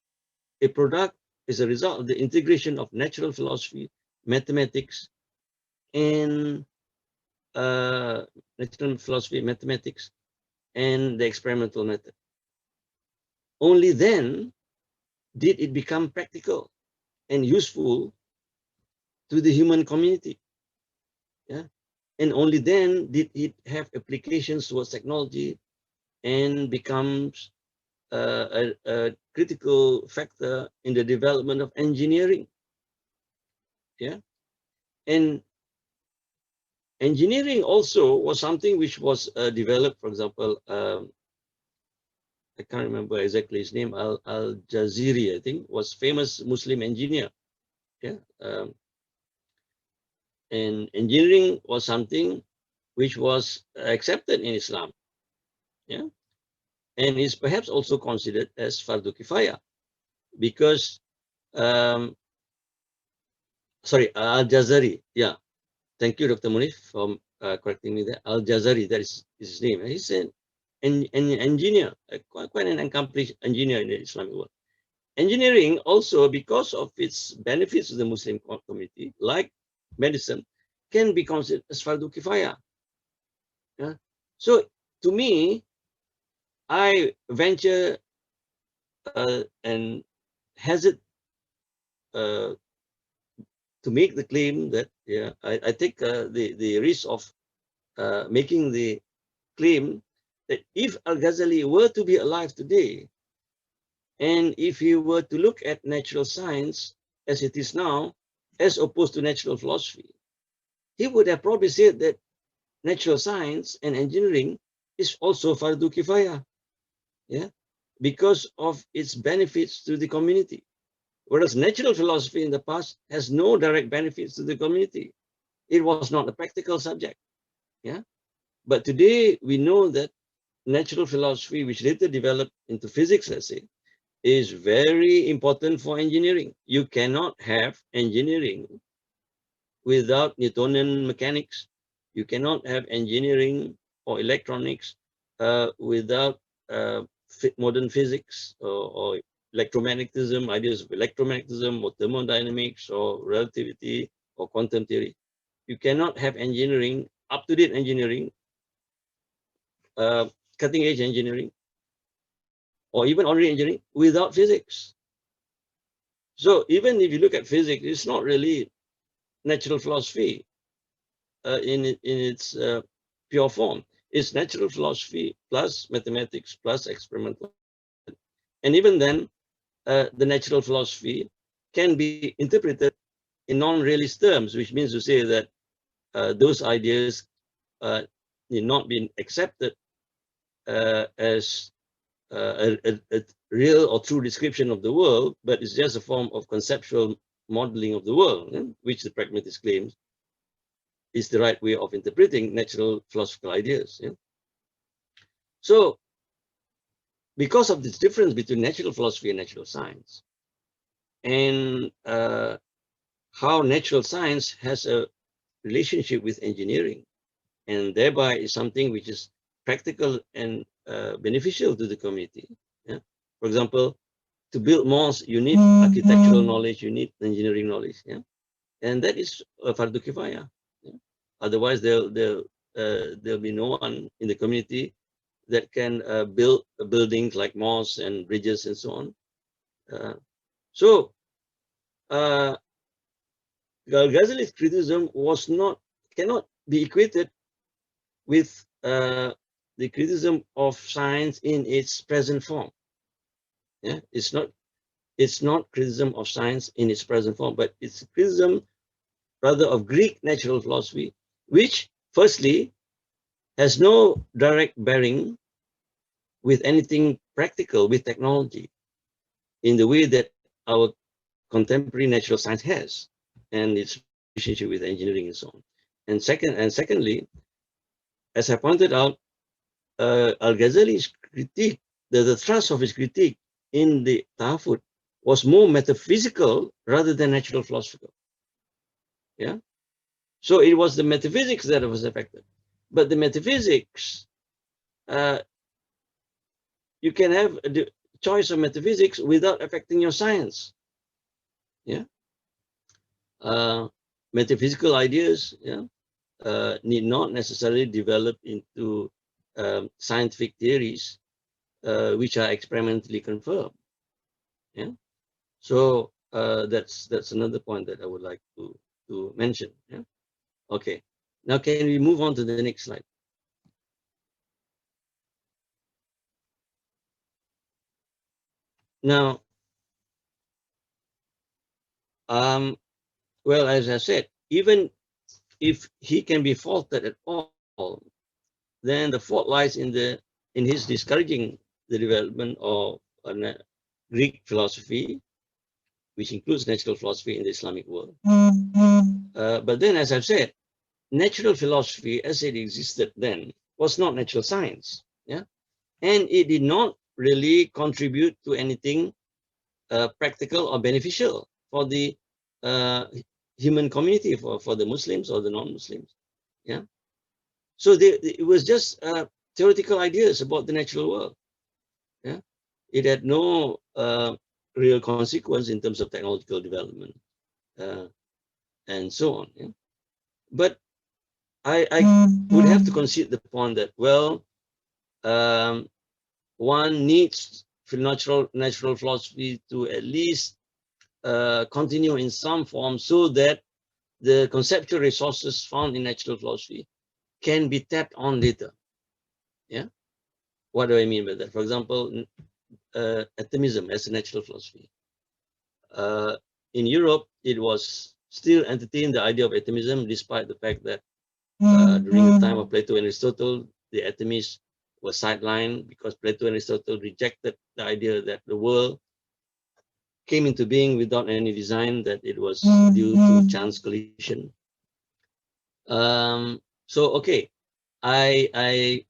a product, is a result of the integration of natural philosophy, mathematics, and natural philosophy, mathematics, and the experimental method. Only then did it become practical and useful to the human community. Yeah? And only then did it have applications towards technology and becomes a critical factor in the development of engineering. Yeah, and engineering also was something which was developed. For example, I can't remember exactly his name. Al-Ghazali, I think, was famous Muslim engineer. Yeah, and engineering was something which was accepted in Islam. Yeah, and is perhaps also considered as fardu kifayah, because sorry, Al-Ghazali. Yeah, thank you, Dr. Munif, for correcting me there. Al-Ghazali, that is his name. He's an engineer, quite an accomplished engineer in the Islamic world. Engineering also, because of its benefits to the Muslim community, like medicine, can be considered as fardu kifayah. Yeah? So to me, I venture and hazard to make the claim that, yeah, I take the risk of making the claim that if Al-Ghazali were to be alive today, and if he were to look at natural science as it is now, as opposed to natural philosophy, he would have probably said that natural science and engineering is also fardu kifaya, yeah, because of its benefits to the community. Whereas natural philosophy in the past has no direct benefits to the community. It was not a practical subject, yeah. But today we know that natural philosophy, which later developed into physics, let's say, is very important for engineering. You cannot have engineering without Newtonian mechanics. You cannot have engineering or electronics without modern physics or electromagnetism, ideas of electromagnetism or thermodynamics or relativity or quantum theory. You cannot have engineering, up-to-date engineering, cutting-edge engineering, or even ordinary engineering without physics. So even if you look at physics, it's not really natural philosophy in its pure form. It's natural philosophy plus mathematics plus experimental. And even then, the natural philosophy can be interpreted in non-realist terms, which means to say that those ideas need not be accepted as a real or true description of the world, but it's just a form of conceptual modeling of the world, which the pragmatist claims is the right way of interpreting natural philosophical ideas. Yeah? So, because of this difference between natural philosophy and natural science, and how natural science has a relationship with engineering, and thereby is something which is practical and beneficial to the community. Yeah? For example, to build malls, you need architectural knowledge, you need engineering knowledge. Yeah? And that is fardu kifaya. Yeah? Otherwise, there'll be no one in the community that can build buildings like malls and bridges and so on. So Al-Ghazali's criticism cannot be equated with the criticism of science in its present form. Yeah, it's not criticism of science in its present form, but it's criticism rather of Greek natural philosophy, which firstly has no direct bearing with anything practical, with technology, in the way that our contemporary natural science has, and its relationship with engineering and so on. And secondly, as I pointed out, Al-Ghazali's critique, the thrust of his critique in the Tahafut was more metaphysical rather than natural philosophical. Yeah. So it was the metaphysics that was affected. But the metaphysics, you can have the choice of metaphysics without affecting your science. Yeah. Metaphysical ideas, yeah, need not necessarily develop into scientific theories which are experimentally confirmed. Yeah. So that's another point that I would like to mention. Yeah. Okay. Now can we move on to the next slide? Now, well, as I said, even if he can be faulted at all, then the fault lies in his discouraging the development of Greek philosophy, which includes natural philosophy in the Islamic world. But then, as I've said, natural philosophy as it existed then was not natural science. Yeah, and it did not really contribute to anything practical or beneficial for the human community, for the Muslims or the non-Muslims. Yeah, so it was just theoretical ideas about the natural world. Yeah, it had no real consequence in terms of technological development and so on. Yeah? But I would have to concede the point that, well, one needs natural philosophy to at least continue in some form so that the conceptual resources found in natural philosophy can be tapped on later. Yeah. What do I mean by that? For example, atomism as a natural philosophy. In Europe, it was still entertain the idea of atomism, despite the fact that during the time of Plato and Aristotle, the atomists were sidelined because Plato and Aristotle rejected the idea that the world came into being without any design, that it was due to chance collision. So, okay, I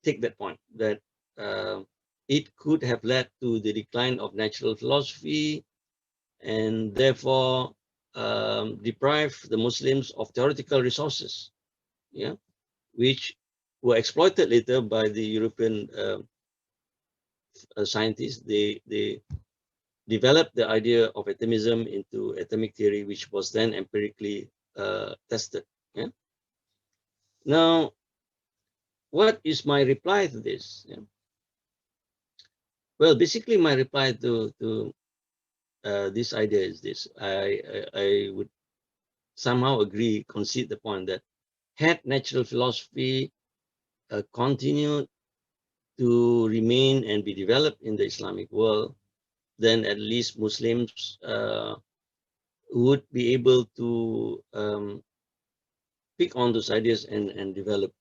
take that point, that it could have led to the decline of natural philosophy, and therefore deprive the Muslims of theoretical resources, yeah, which were exploited later by the European scientists. They developed the idea of atomism into atomic theory, which was then empirically tested. Yeah? Now, what is my reply to this? Yeah? Well, basically, my reply to this idea is this. I would somehow agree, concede the point that had natural philosophy continued to remain and be developed in the Islamic world, then at least Muslims would be able to pick on those ideas and develop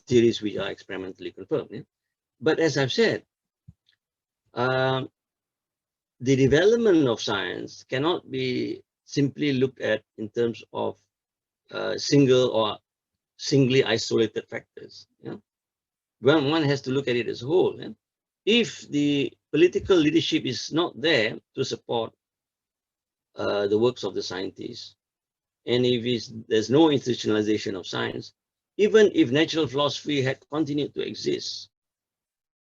theories which are experimentally confirmed. Yeah? But as I've said, the development of science cannot be simply looked at in terms of single or singly isolated factors. Yeah? One has to look at it as a whole. Yeah? If the political leadership is not there to support the works of the scientists, and if there's no institutionalization of science, even if natural philosophy had continued to exist,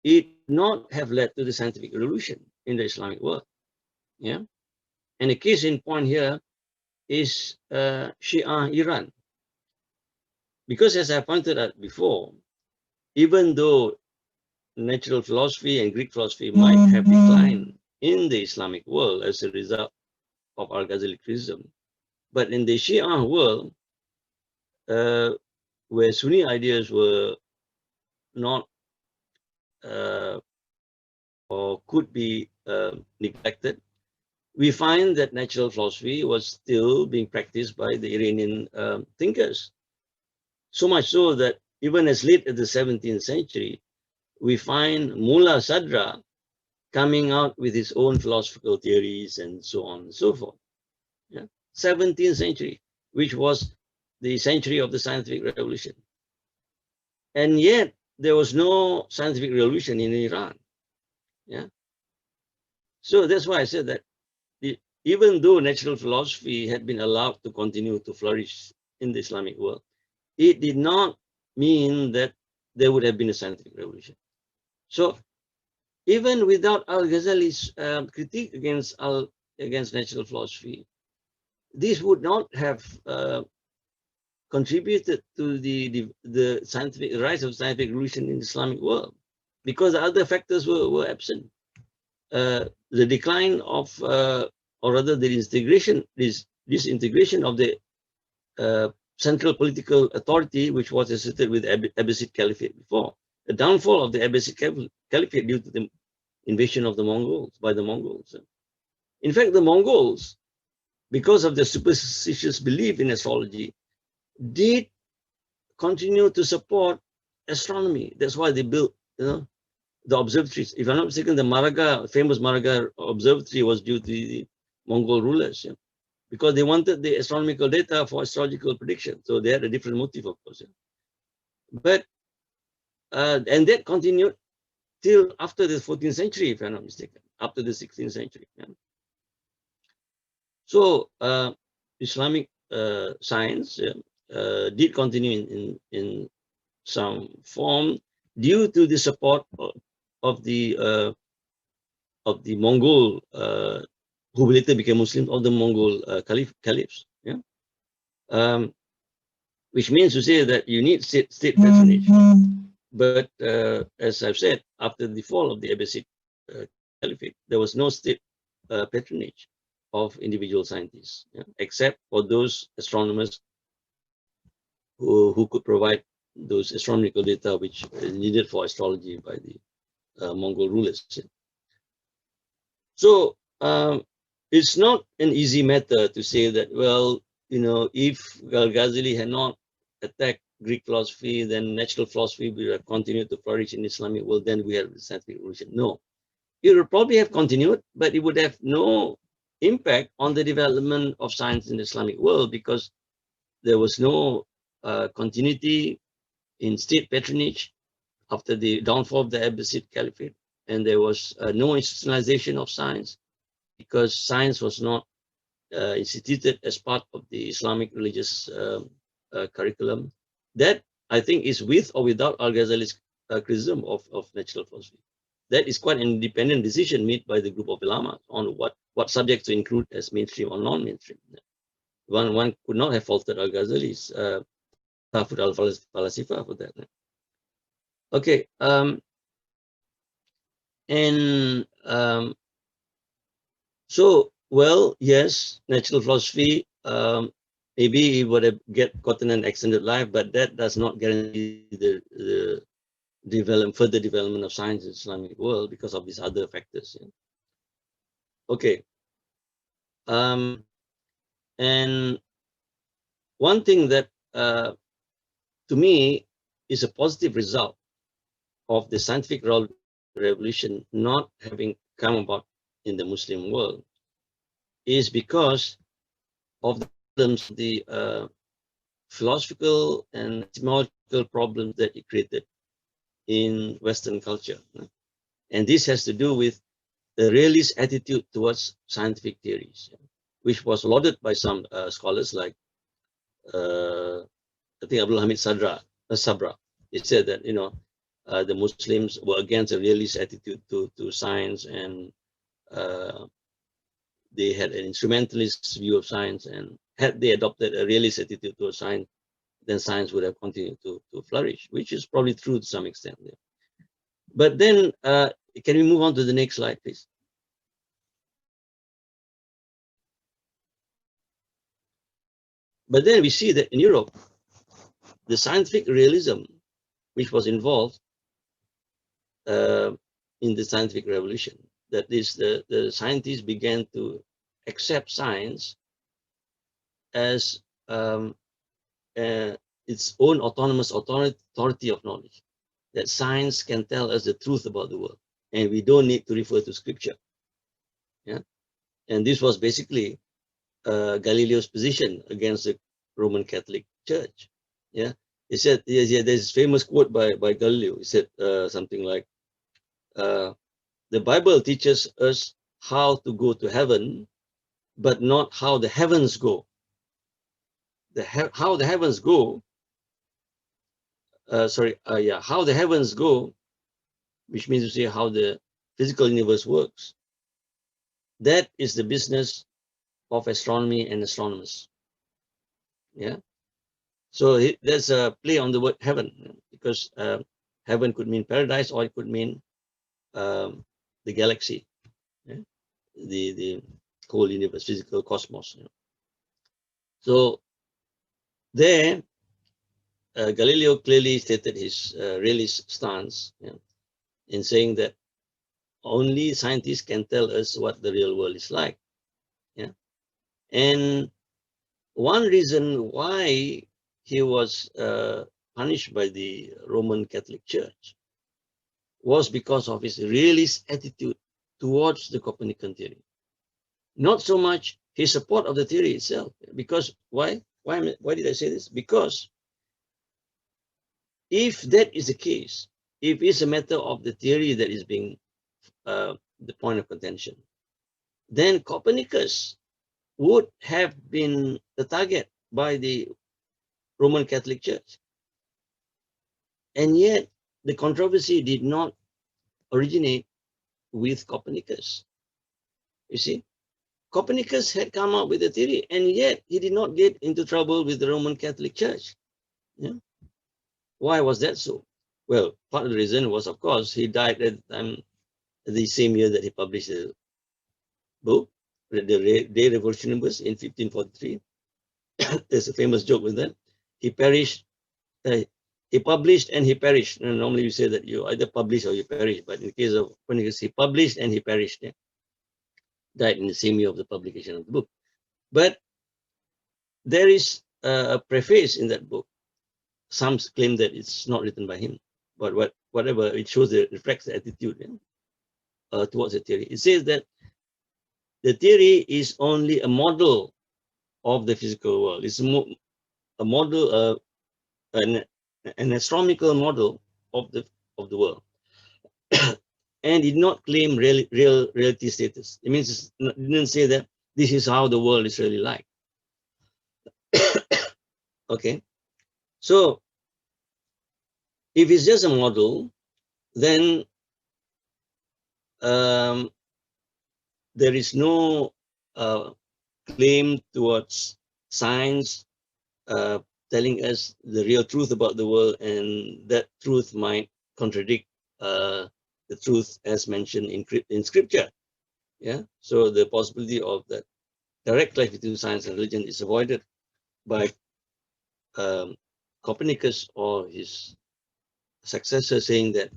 it would not have led to the scientific revolution in the Islamic world. Yeah, and a case in point here is Shia Iran, because as I pointed out before, even though natural philosophy and Greek philosophy might have declined in the Islamic world as a result of Al-Ghazali criticism, but in the Shia world, where Sunni ideas were not or could be neglected, we find that natural philosophy was still being practiced by the Iranian thinkers. So much so that even as late as the 17th century, we find Mullah Sadra coming out with his own philosophical theories and so on and so forth. Yeah? 17th century, which was the century of the scientific revolution. And yet, there was no scientific revolution in Iran. Yeah. So that's why I said that even though natural philosophy had been allowed to continue to flourish in the Islamic world, it did not mean that there would have been a scientific revolution. So even without Al-Ghazali's critique against natural philosophy, this would not have contributed to the scientific rise of scientific revolution in the Islamic world, because other factors were absent. The decline of, or rather the disintegration of the central political authority, which was assisted with Abbasid Caliphate before. The downfall of the Abbasid Caliphate due to the invasion of the Mongols, by the Mongols. In fact, the Mongols, because of their superstitious belief in astrology, did continue to support astronomy. That's why they built, the observatories. If I'm not mistaken, the famous Maraga observatory was due to the Mongol rulers, because they wanted the astronomical data for astrological prediction. So they had a different motive, of course. But, and that continued till after the 14th century, if I'm not mistaken, after the 16th century. So Islamic science did continue in some form due to the support of the Mongol, who later became Muslims, of the Mongol caliphs. Which means to say that you need state patronage. But as I've said, after the fall of the Abbasid Caliphate, there was no state patronage of individual scientists, except for those astronomers who could provide those astronomical data which is needed for astrology by the Mongol rulers. So it's not an easy matter to say that, well, if Al-Ghazali had not attacked Greek philosophy, then natural philosophy would have continued to flourish in the Islamic world, then we have the scientific revolution. No, it would probably have continued, but it would have no impact on the development of science in the Islamic world, because there was no continuity in state patronage after the downfall of the Abbasid Caliphate, and there was no institutionalization of science, because science was not instituted as part of the Islamic religious curriculum. That, I think, is with or without Al-Ghazali's criticism of natural philosophy. That is quite an independent decision made by the group of ulama on what subjects to include as mainstream or non-mainstream. One could not have faulted Al-Ghazali's Tafud al-Falasifa for that. Okay, so, well, yes, natural philosophy, maybe it would have gotten an extended life, but that does not guarantee the further development of science in the Islamic world because of these other factors. Yeah. Okay. And one thing that, to me, is a positive result of the scientific revolution not having come about in the Muslim world is because of the philosophical and epistemological problems that it created in Western culture. And this has to do with the realist attitude towards scientific theories, which was lauded by some scholars like, I think, Abdul Hamid Sabra. He said that, the Muslims were against a realist attitude to science, and they had an instrumentalist view of science, and had they adopted a realist attitude towards science, then science would have continued to flourish, which is probably true to some extent. Yeah. But then, can we move on to the next slide, please? But then we see that in Europe, the scientific realism, which was involved in the scientific revolution, that is, the scientists began to accept science as its own autonomous authority of knowledge, that science can tell us the truth about the world, and we don't need to refer to scripture. Yeah, and this was basically Galileo's position against the Roman Catholic Church. Yeah, he said, there's this famous quote by Galileo. He said something like, the Bible teaches us how to go to heaven, but not how the heavens go. How the heavens go, how the heavens go, which means to say how the physical universe works. That is the business of astronomy and astronomers. Yeah. So there's a play on the word heaven, because heaven could mean paradise, or it could mean the galaxy, yeah? the whole universe, physical cosmos. Yeah. So there, Galileo clearly stated his realist stance, yeah, in saying that only scientists can tell us what the real world is like. Yeah. And one reason why he was punished by the Roman Catholic Church was because of his realist attitude towards the Copernican theory. Not so much his support of the theory itself. Because why did I say this? Because if that is the case, if it's a matter of the theory that is being the point of contention, then Copernicus would have been the target by the Roman Catholic Church. And yet the controversy did not originate with Copernicus. You see, Copernicus had come up with a theory, and yet he did not get into trouble with the Roman Catholic Church. Yeah. Why was that so? Well, part of the reason was, of course, he died at the same year that he published the book, the De Revolutionibus, in 1543. There's a famous joke with that. He perished. He published and he perished. And normally you say that you either publish or you perish, but in the case of Copernicus, he published and he perished. Yeah. died in the same year of the publication of the book. But there is a preface in that book. Some claim that it's not written by him, but whatever, it shows, it reflects the attitude towards the theory. It says that the theory is only a model of the physical world. It's a model, an astronomical model of the world, and did not claim reality status. It means it didn't say that this is how the world is really like. Okay, so if it's just a model, then there is no claim towards science telling us the real truth about the world, and that truth might contradict the truth as mentioned in scripture. Yeah, so the possibility of that direct clash between science and religion is avoided by Copernicus or his successor saying that,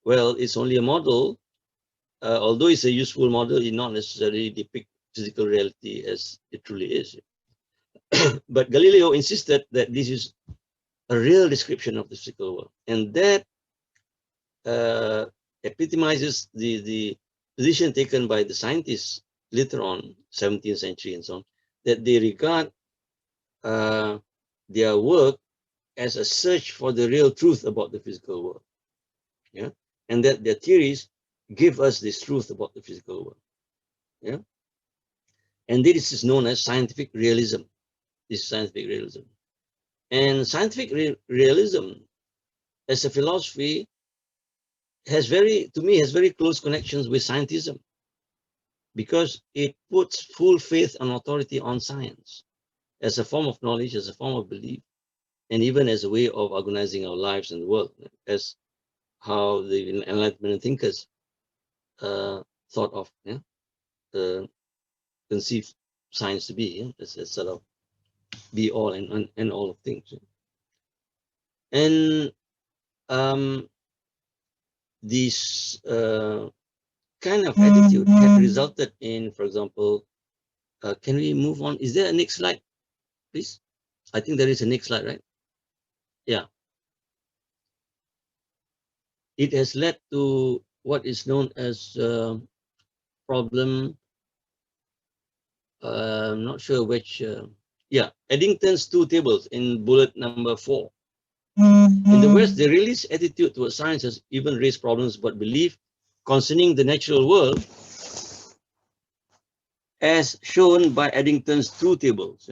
well, it's only a model. Although it's a useful model, it not necessarily depict physical reality as it truly is. But Galileo insisted that this is a real description of the physical world, and that epitomizes the position taken by the scientists later on, 17th century and so on, that they regard their work as a search for the real truth about the physical world. Yeah, and that their theories give us this truth about the physical world. Yeah, and this is known as scientific realism. This is scientific realism, and scientific realism as a philosophy has very close connections with scientism, because it puts full faith and authority on science as a form of knowledge, as a form of belief, and even as a way of organizing our lives and the world, as how the Enlightenment thinkers thought of, conceived science to be, as a sort of be all and all of things. And this kind of attitude had resulted in, for example, can we move on? Is there a next slide, please? I think there is a next slide, right? Yeah. It has led to what is known as problem, I'm not sure which, yeah, Eddington's two tables in bullet number 4. In the West, the realist attitude towards science has even raised problems about belief concerning the natural world, as shown by Eddington's two tables.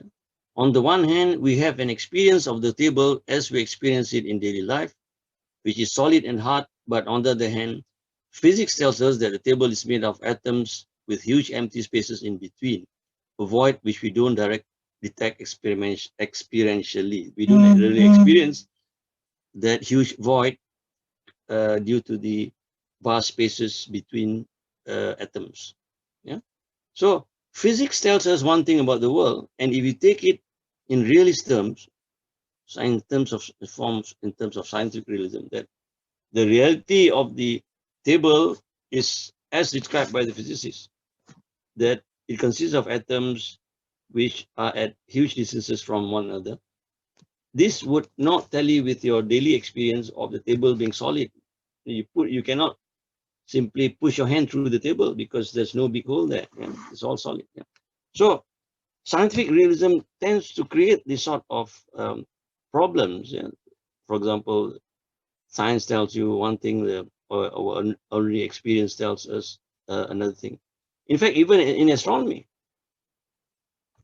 On the one hand, we have an experience of the table as we experience it in daily life, which is solid and hard, but on the other hand, physics tells us that the table is made of atoms with huge empty spaces in between, a void which we don't detect experientially. We don't really experience that huge void due to the vast spaces between atoms. Yeah. So physics tells us one thing about the world, and if you take it in realist terms, in terms of scientific realism, that the reality of the table is as described by the physicists, that it consists of atoms which are at huge distances from one another. This would not tally with your daily experience of the table being solid. You cannot simply push your hand through the table because there's no big hole there. Yeah? It's all solid. Yeah? So scientific realism tends to create this sort of problems. Yeah? For example, science tells you one thing, or already experience tells us another thing. In fact, even in astronomy,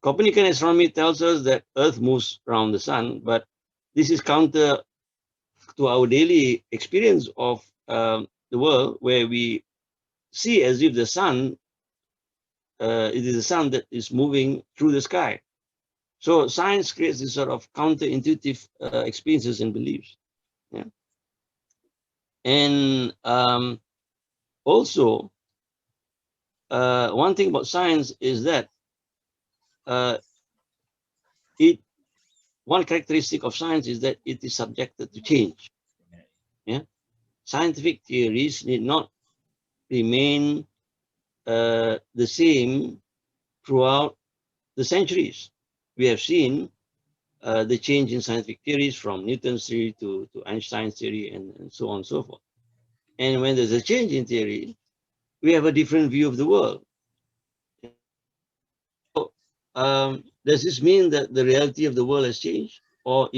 Copernican astronomy tells us that Earth moves around the sun, but this is counter to our daily experience of the world, where we see as if the sun, it is the sun that is moving through the sky. So science creates this sort of counterintuitive experiences and beliefs. Yeah. And also, one thing about science is that one characteristic of science is that it is subjected to change. Yeah, scientific theories need not remain the same throughout the centuries. We have seen the change in scientific theories from Newton's theory to Einstein's theory and so on and so forth. And when there's a change in theory, we have a different view of the world. So, does this mean that the reality of the world has changed, or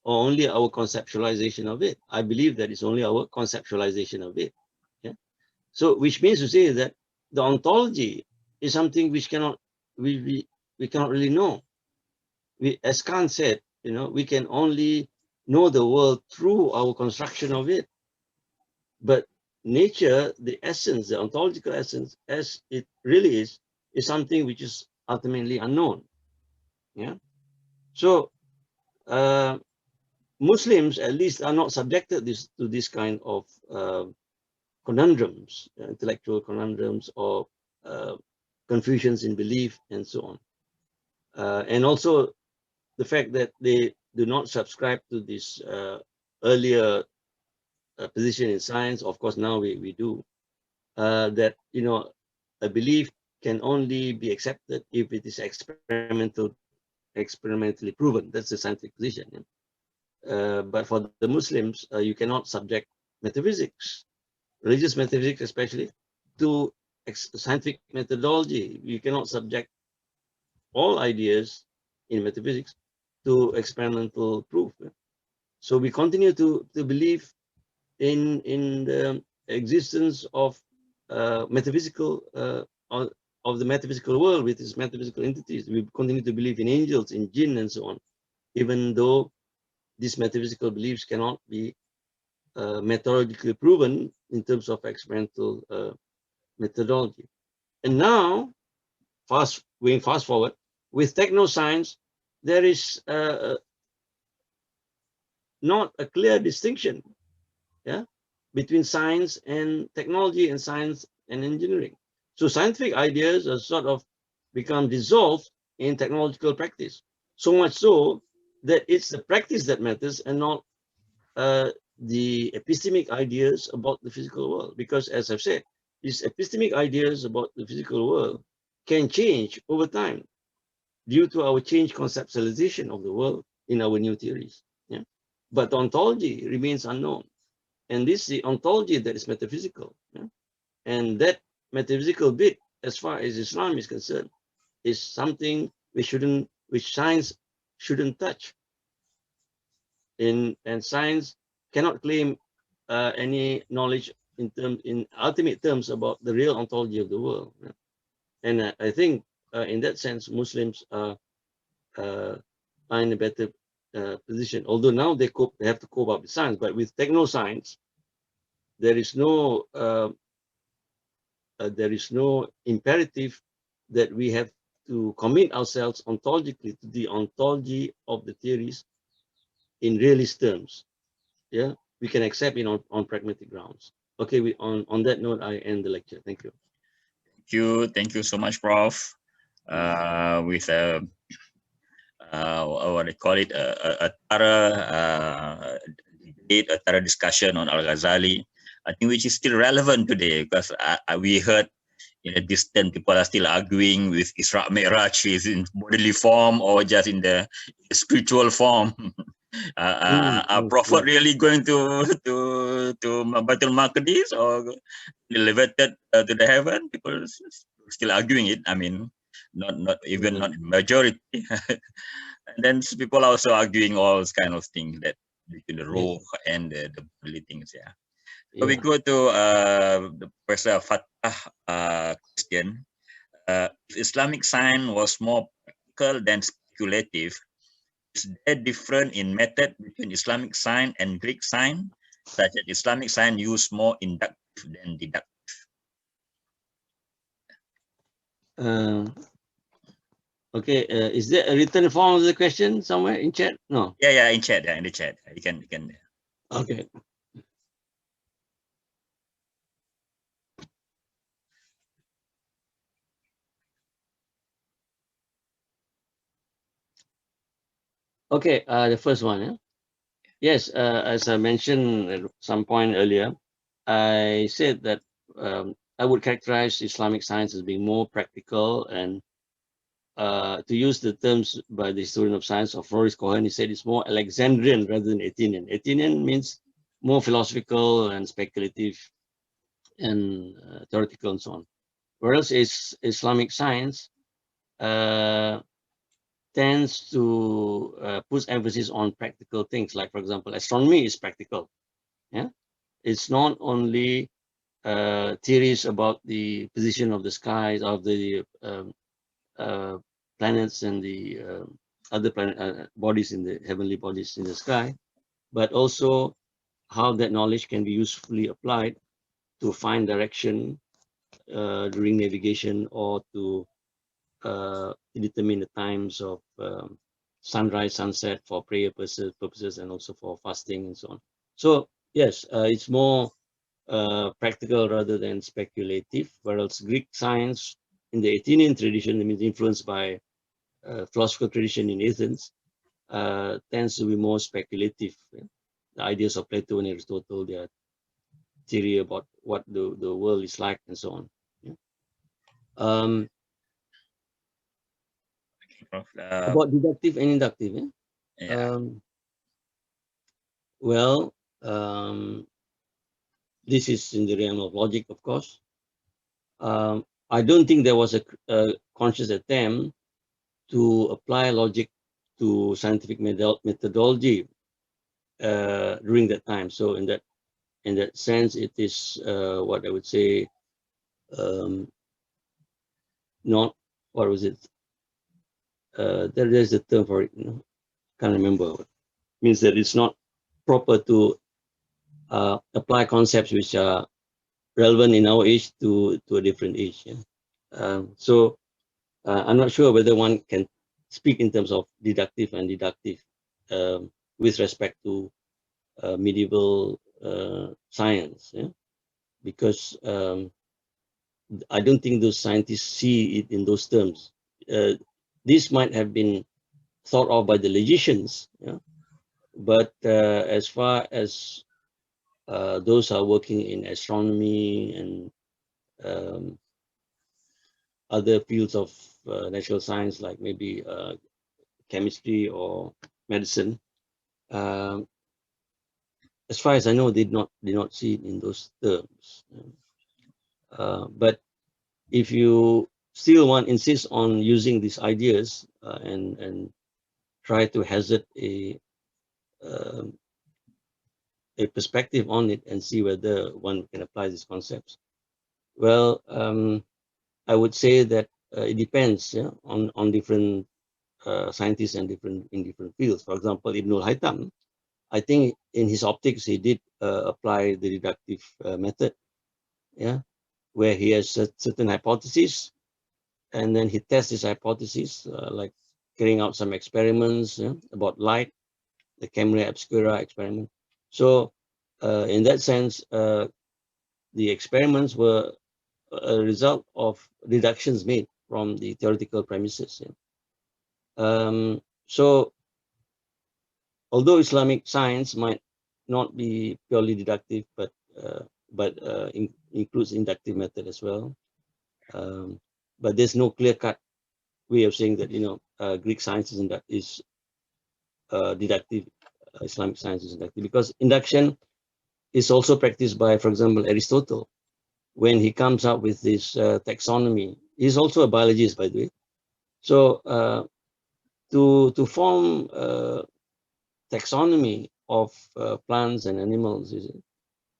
only our conceptualization of it? I believe that it's only our conceptualization of it. Yeah. So, which means to say that the ontology is something which cannot we cannot really know. As Kant said, we can only know the world through our construction of it. But nature, the essence, the ontological essence, as it really is something which is ultimately unknown. Yeah. So Muslims, at least, are not subjected to this kind of conundrums, intellectual conundrums, or confusions in belief, and so on. And also the fact that they do not subscribe to this earlier position in science. Of course, now we do. That a belief can only be accepted if it is experimentally proven. That's the scientific position. But for the Muslims, you cannot subject metaphysics, religious metaphysics especially, to scientific methodology. You cannot subject all ideas in metaphysics to experimental proof. So we continue to believe in the existence of metaphysical of the metaphysical world with its metaphysical entities. We continue to believe in angels, in jinn, and so on, even though these metaphysical beliefs cannot be methodologically proven in terms of experimental methodology. And now, fast forward, with technoscience, there is not a clear distinction, between science and technology, and science and engineering. So scientific ideas are sort of become dissolved in technological practice. So much so that it's the practice that matters, and not the epistemic ideas about the physical world. Because, as I've said, these epistemic ideas about the physical world can change over time due to our changed conceptualization of the world in our new theories. Yeah? But ontology remains unknown. And this is the ontology that is metaphysical. Yeah? And that metaphysical bit, as far as Islam is concerned, is something which science shouldn't touch. And science cannot claim any knowledge in ultimate terms about the real ontology of the world. Yeah? And I think in that sense, Muslims are in a better position. Although now they have to cope up with science, but with technoscience, there is no imperative that we have to commit ourselves ontologically to the ontology of the theories in realist terms. Yeah, we can accept it on pragmatic grounds. Okay, on that note, I end the lecture. Thank you. Thank you so much, Prof. With what they call it, a thorough debate, a thorough discussion on Al-Ghazali, I think, which is still relevant today, because we heard in a distance people are still arguing with Isra Mi'raj is in bodily form or just in the spiritual form. Are Prophet really going to Baitul Maqdis or elevated to the heaven? People still arguing it. I mean, not even not majority. And then people are also arguing all kind of things that between the ruh and the bodily things. Yeah. So we go to the Professor Fatah question. If Islamic science was more practical than speculative, is there difference in method between Islamic science and Greek science, such that Islamic science use more inductive than deductive? Okay, is there a written form of the question somewhere in chat? No. Yeah, in chat. Yeah, in the chat. You can. Okay. Okay, the first one. Yeah? Yes, as I mentioned at some point earlier, I said that I would characterize Islamic science as being more practical, and to use the terms by the historian of science of Floris Cohen, he said it's more Alexandrian rather than Athenian. Athenian means more philosophical and speculative and theoretical and so on. Whereas Islamic science tends to put emphasis on practical things, like, for example, astronomy is practical. Yeah, it's not only theories about the position of the skies, of the planets and the other bodies in the heavenly bodies in the sky, but also how that knowledge can be usefully applied to find direction during navigation, or to determine the times of sunrise, sunset for prayer purposes, and also for fasting and so on. So yes, it's more practical rather than speculative, whereas Greek science in the Athenian tradition, I mean, influenced by philosophical tradition in Athens, tends to be more speculative. The ideas of Plato and Aristotle, their theory about what the world is like and so on. Yeah. Prof. About deductive and inductive. Yeah? Yeah. Well, this is in the realm of logic, of course. I don't think there was a conscious attempt to apply logic to scientific methodology during that time. So in that sense, it is what I would say, not, what was it? There's a term for it. Can't remember. It means that it's not proper to apply concepts which are relevant in our age to a different age. Yeah? So I'm not sure whether one can speak in terms of deductive and deductive with respect to medieval science, yeah? Because I don't think those scientists see it in those terms. This might have been thought of by the logicians, yeah? But as far as those are working in astronomy and other fields of natural science, like maybe chemistry or medicine, as far as I know, did not see it in those terms. But if you still insist on using these ideas and try to hazard a perspective on it and see whether one can apply these concepts, well, I would say that it depends, yeah, on different scientists and in different fields. For example, Ibn al-Haytham, I think in his optics he did apply the deductive method, yeah, where he has certain hypotheses, and then he tests his hypotheses, like carrying out some experiments, yeah, about light, the camera obscura experiment. So in that sense, the experiments were a result of deductions made from the theoretical premises. Yeah? So although Islamic science might not be purely deductive, but includes inductive method as well. But there's no clear-cut way of saying that, Greek science is deductive, Islamic science is inductive, because induction is also practiced by, for example, Aristotle, when he comes up with this taxonomy. He's also a biologist, by the way. So to form taxonomy of plants and animals,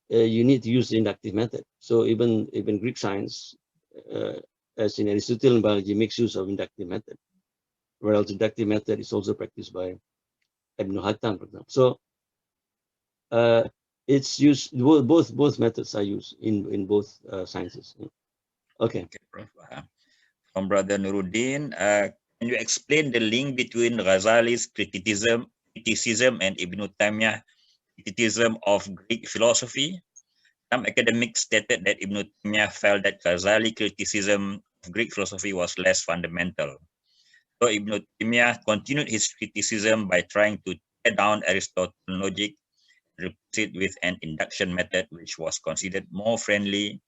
you need to use the inductive method. So even Greek science, as in Aristotelian biology, makes use of inductive method, whereas inductive method is also practiced by Ibn Haytham, for example. So it's used, both methods are used in both sciences. Okay. Okay, Prof. From Brother Nuruddin, can you explain the link between Ghazali's criticism and Ibn Taymiyyah criticism of Greek philosophy? Some academics stated that Ibn Taymiyyah felt that Ghazali criticism of Greek philosophy was less fundamental. So Ibn Taymiyyah continued his criticism by trying to tear down Aristotle's logic, replace it with an induction method which was considered more friendly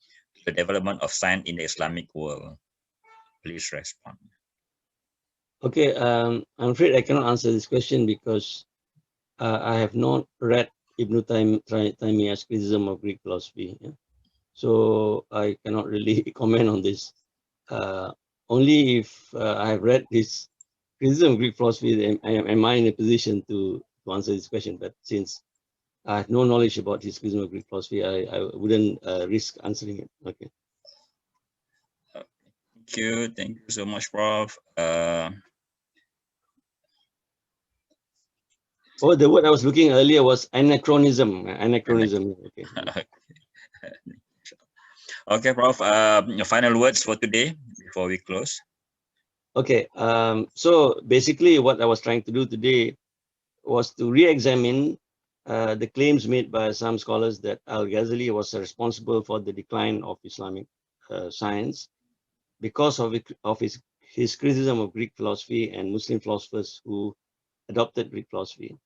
the development of science in the Islamic world? Please respond. Okay, I'm afraid I cannot answer this question because I have not read Ibn Taymiyyah's criticism of Greek philosophy. Yeah? So I cannot really comment on this. Only if I have read his criticism of Greek philosophy, am I in a position to answer this question. But since I have no knowledge about his criticism of Greek philosophy, I wouldn't risk answering it. Okay. Thank you so much, Prof. Oh, the word I was looking earlier was anachronism. Anachronism. Okay. Okay, Prof. Final words for today before we close. Okay. So basically, what I was trying to do today was to re-examine the claims made by some scholars that Al-Ghazali was responsible for the decline of Islamic science because of his criticism of Greek philosophy and Muslim philosophers who adopted Greek philosophy.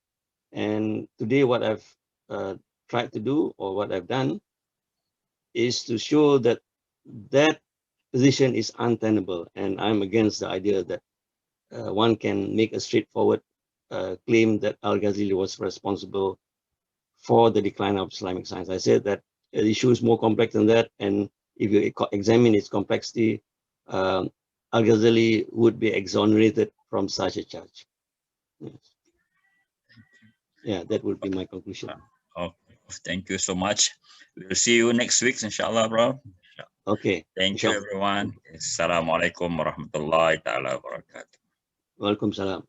And today what I've tried to do, or what I've done, is to show that that position is untenable, and I'm against the idea that one can make a straightforward claim that Al-Ghazali was responsible for the decline of Islamic science. I said that the issue is more complex than that, and if you examine its complexity, Al-Ghazali would be exonerated from such a charge. Yes. Yeah, that would be my conclusion. Okay, thank you so much. We'll see you next week, inshallah, bro. Okay. Thank you, everyone. Assalamualaikum warahmatullahi ta'ala wabarakatuh. Welcome, salam.